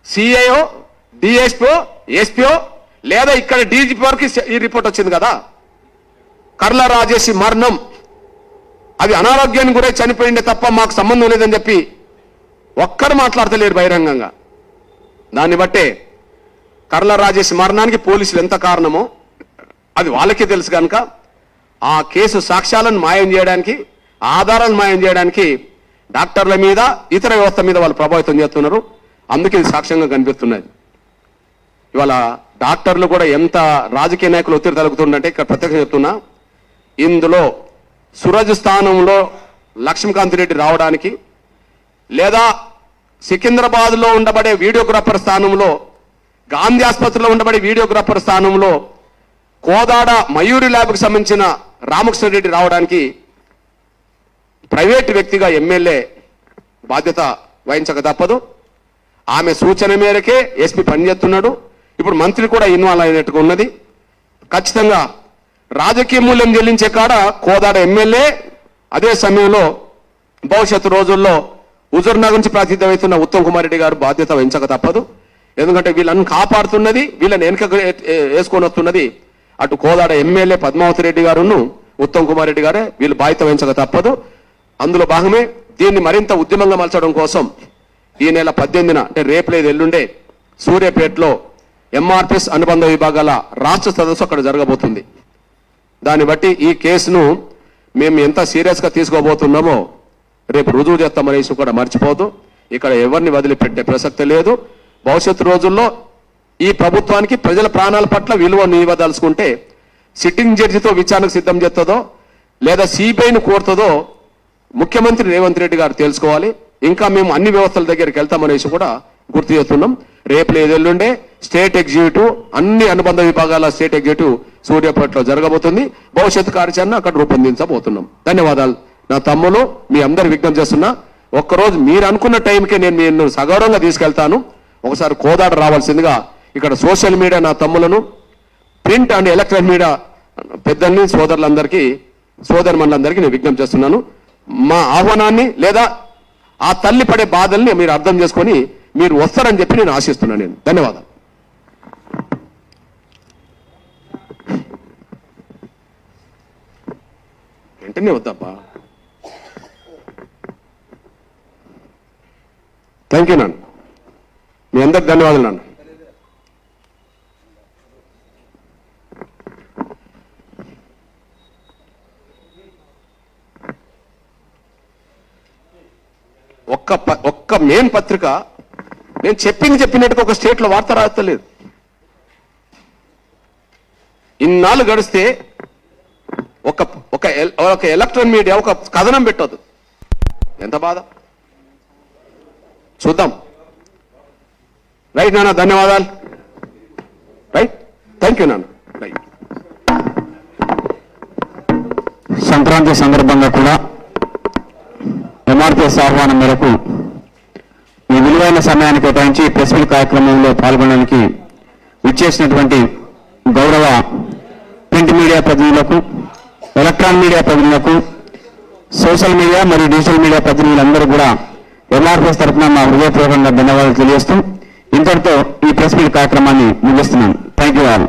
సిఐఓ, డిఎస్పీఓ, ఎస్పీఓ లేదా ఇక్కడ డీజీపీ వరకు ఈ రిపోర్ట్ వచ్చింది కదా. కర్ల రాజేష్ మరణం అది అనారోగ్యానికి గురై చనిపోయిందే తప్ప మాకు సంబంధం లేదని చెప్పి ఒక్కరు మాట్లాడతలేరు బహిరంగంగా. దాన్ని బట్టే కర్ల రాజేష్ మరణానికి పోలీసులు ఎంత కారణమో అది వాళ్ళకే తెలుసు కనుక ఆ కేసు సాక్ష్యాలను మాయం చేయడానికి, ఆధారాలను మాయం చేయడానికి డాక్టర్ల మీద, ఇతర వ్యవస్థ మీద వాళ్ళు ప్రభావితం చేస్తున్నారు. అందుకే ఇది సాక్ష్యంగా కనిపిస్తున్నది. ఇవాళ డాక్టర్లు కూడా ఎంత రాజకీయ నాయకులు ఒత్తిడి తగ్గుతుందంటే ఇక్కడ ప్రత్యేకంగా చెప్తున్నా, ఇందులో సురజ్ స్థానంలో లక్ష్మీకాంత్ రెడ్డి రావడానికి, లేదా సికింద్రాబాద్లో ఉండబడే వీడియోగ్రాఫర్ స్థానంలో, గాంధీ ఆసుపత్రిలో ఉండబడే వీడియోగ్రాఫర్ స్థానంలో కోదాడ మయూరి ల్యాబ్కి సంబంధించిన రామకృష్ణారెడ్డి రావడానికి ప్రైవేట్ వ్యక్తిగా ఎమ్మెల్యే బాధ్యత వహించక తప్పదు. ఆమె సూచన మేరకే ఎస్పీ పనిచేస్తున్నాడు. ఇప్పుడు మంత్రి కూడా ఇన్వాల్వ్ అయినట్టుగా ఉన్నది. ఖచ్చితంగా రాజకీయ మూల్యం చెల్లించే కాడ కోదాడ ఎమ్మెల్యే, అదే సమయంలో భవిష్యత్తు రోజుల్లో హుజూర్నగర్ నుంచి ప్రాతినిధ్యం వహిస్తున్న ఉత్తమ్ కుమార్ రెడ్డి గారు బాధ్యత వహించక తప్పదు. ఎందుకంటే వీళ్ళని కాపాడుతున్నది, వీళ్ళని వెనుక వేసుకొని వస్తున్నది అటు కోదాడ ఎమ్మెల్యే పద్మావతి రెడ్డి గారును ఉత్తమ్ కుమార్ రెడ్డి గారే. వీళ్ళు బాధ్యత వహించక తప్పదు. అందులో భాగమే దీన్ని మరింత ఉద్యమంగా మలచడం కోసం ఈ నెల 18న అంటే రేపు లేదు ఎల్లుండే సూర్యాపేటలో ఎంఆర్పిఎస్ అనుబంధ విభాగాల రాష్ట్ర సదస్సు అక్కడ జరగబోతుంది. దాన్ని బట్టి ఈ కేసును మేము ఎంత సీరియస్గా తీసుకోబోతున్నామో రేపు రుజువు చేస్తామనేసి కూడా మర్చిపోదు. ఇక్కడ ఎవరిని వదిలిపెట్టే ప్రసక్తి లేదు. భవిష్యత్తు రోజుల్లో ఈ ప్రభుత్వానికి ప్రజల ప్రాణాల పట్ల విలువను ఇవ్వదలుచుకుంటే సిట్టింగ్ జడ్జితో విచారణకు సిద్ధం చేస్తుందో లేదా సిబిఐని కోరుతుందో ముఖ్యమంత్రి రేవంత్ రెడ్డి గారు తెలుసుకోవాలి. ఇంకా మేము అన్ని వ్యవస్థల దగ్గరికి వెళ్తామనేసి కూడా గుర్తు చేస్తున్నాం. రేపు లేదు ఎల్లుండే స్టేట్ ఎగ్జిక్యూటివ్, అన్ని అనుబంధ విభాగాల స్టేట్ ఎగ్జిక్యూటివ్ సూర్యాపేటలో జరగబోతుంది. భవిష్యత్తు కార్యాచరణ అక్కడ రూపొందించబోతున్నాం. ధన్యవాదాలు. నా తమ్ములు మీ అందరు విజ్ఞప్తి చేస్తున్నా, ఒక్కరోజు మీరు అనుకున్న టైంకే నేను సగౌరవంగా తీసుకెళ్తాను. ఒకసారి కోదాడ రావాల్సిందిగా ఇక్కడ సోషల్ మీడియా నా తమ్ములను, ప్రింట్ అండ్ ఎలక్ట్రానిక్ మీడియా పెద్దల్ని, సోదరులందరికీ నేను విజ్ఞప్తి చేస్తున్నాను. మా ఆహ్వానాన్ని లేదా ఆ తల్లి పడే బాధల్ని మీరు అర్థం చేసుకొని మీరు వస్తారని చెప్పి నేను ఆశిస్తున్నాను. నేను ధన్యవాదాలు. వెంటనే వద్దబ్బా. థ్యాంక్ యూ నాన్న, మీ అందరికి ధన్యవాదాలు నాన్న. ఒక్క మెయిన్ పత్రిక నేను చెప్పినట్టుగా ఒక స్టేట్లో వార్త రాస్తలేదు. ఇన్నాళ్ళు గడిస్తే ఒక ఎలక్ట్రానిక్ మీడియా ఒక కథనం పెట్టదు. ఎంత బాధ. చూద్దాం. రైట్ నాన్న, ధన్యవాదాలు. రైట్, థ్యాంక్ యూ నాన్న. రైట్. సంక్రాంతి సందర్భంగా కూడా ఎంఆర్పిఎస్ ఆహ్వానం మేరకు ఈ విలువైన సమయాన్ని కేటాయించి ప్రెస్ మీట్ కార్యక్రమంలో పాల్గొనడానికి విచ్చేసినటువంటి గౌరవ ప్రింట్ మీడియా ప్రతినిధులకు, ఎలక్ట్రానిక్ మీడియా ప్రతినిధులకు, సోషల్ మీడియా మరియు డిజిటల్ మీడియా ప్రతినిధులందరూ కూడా ఎంఆర్పిఎస్ తరఫున మా హృదయపూర్వకంగా ధన్యవాదాలు తెలియజేస్తూ ఇంతటితో ఈ ప్రెస్ మీట్ కార్యక్రమాన్ని ముగిస్తున్నాను. Thank you all.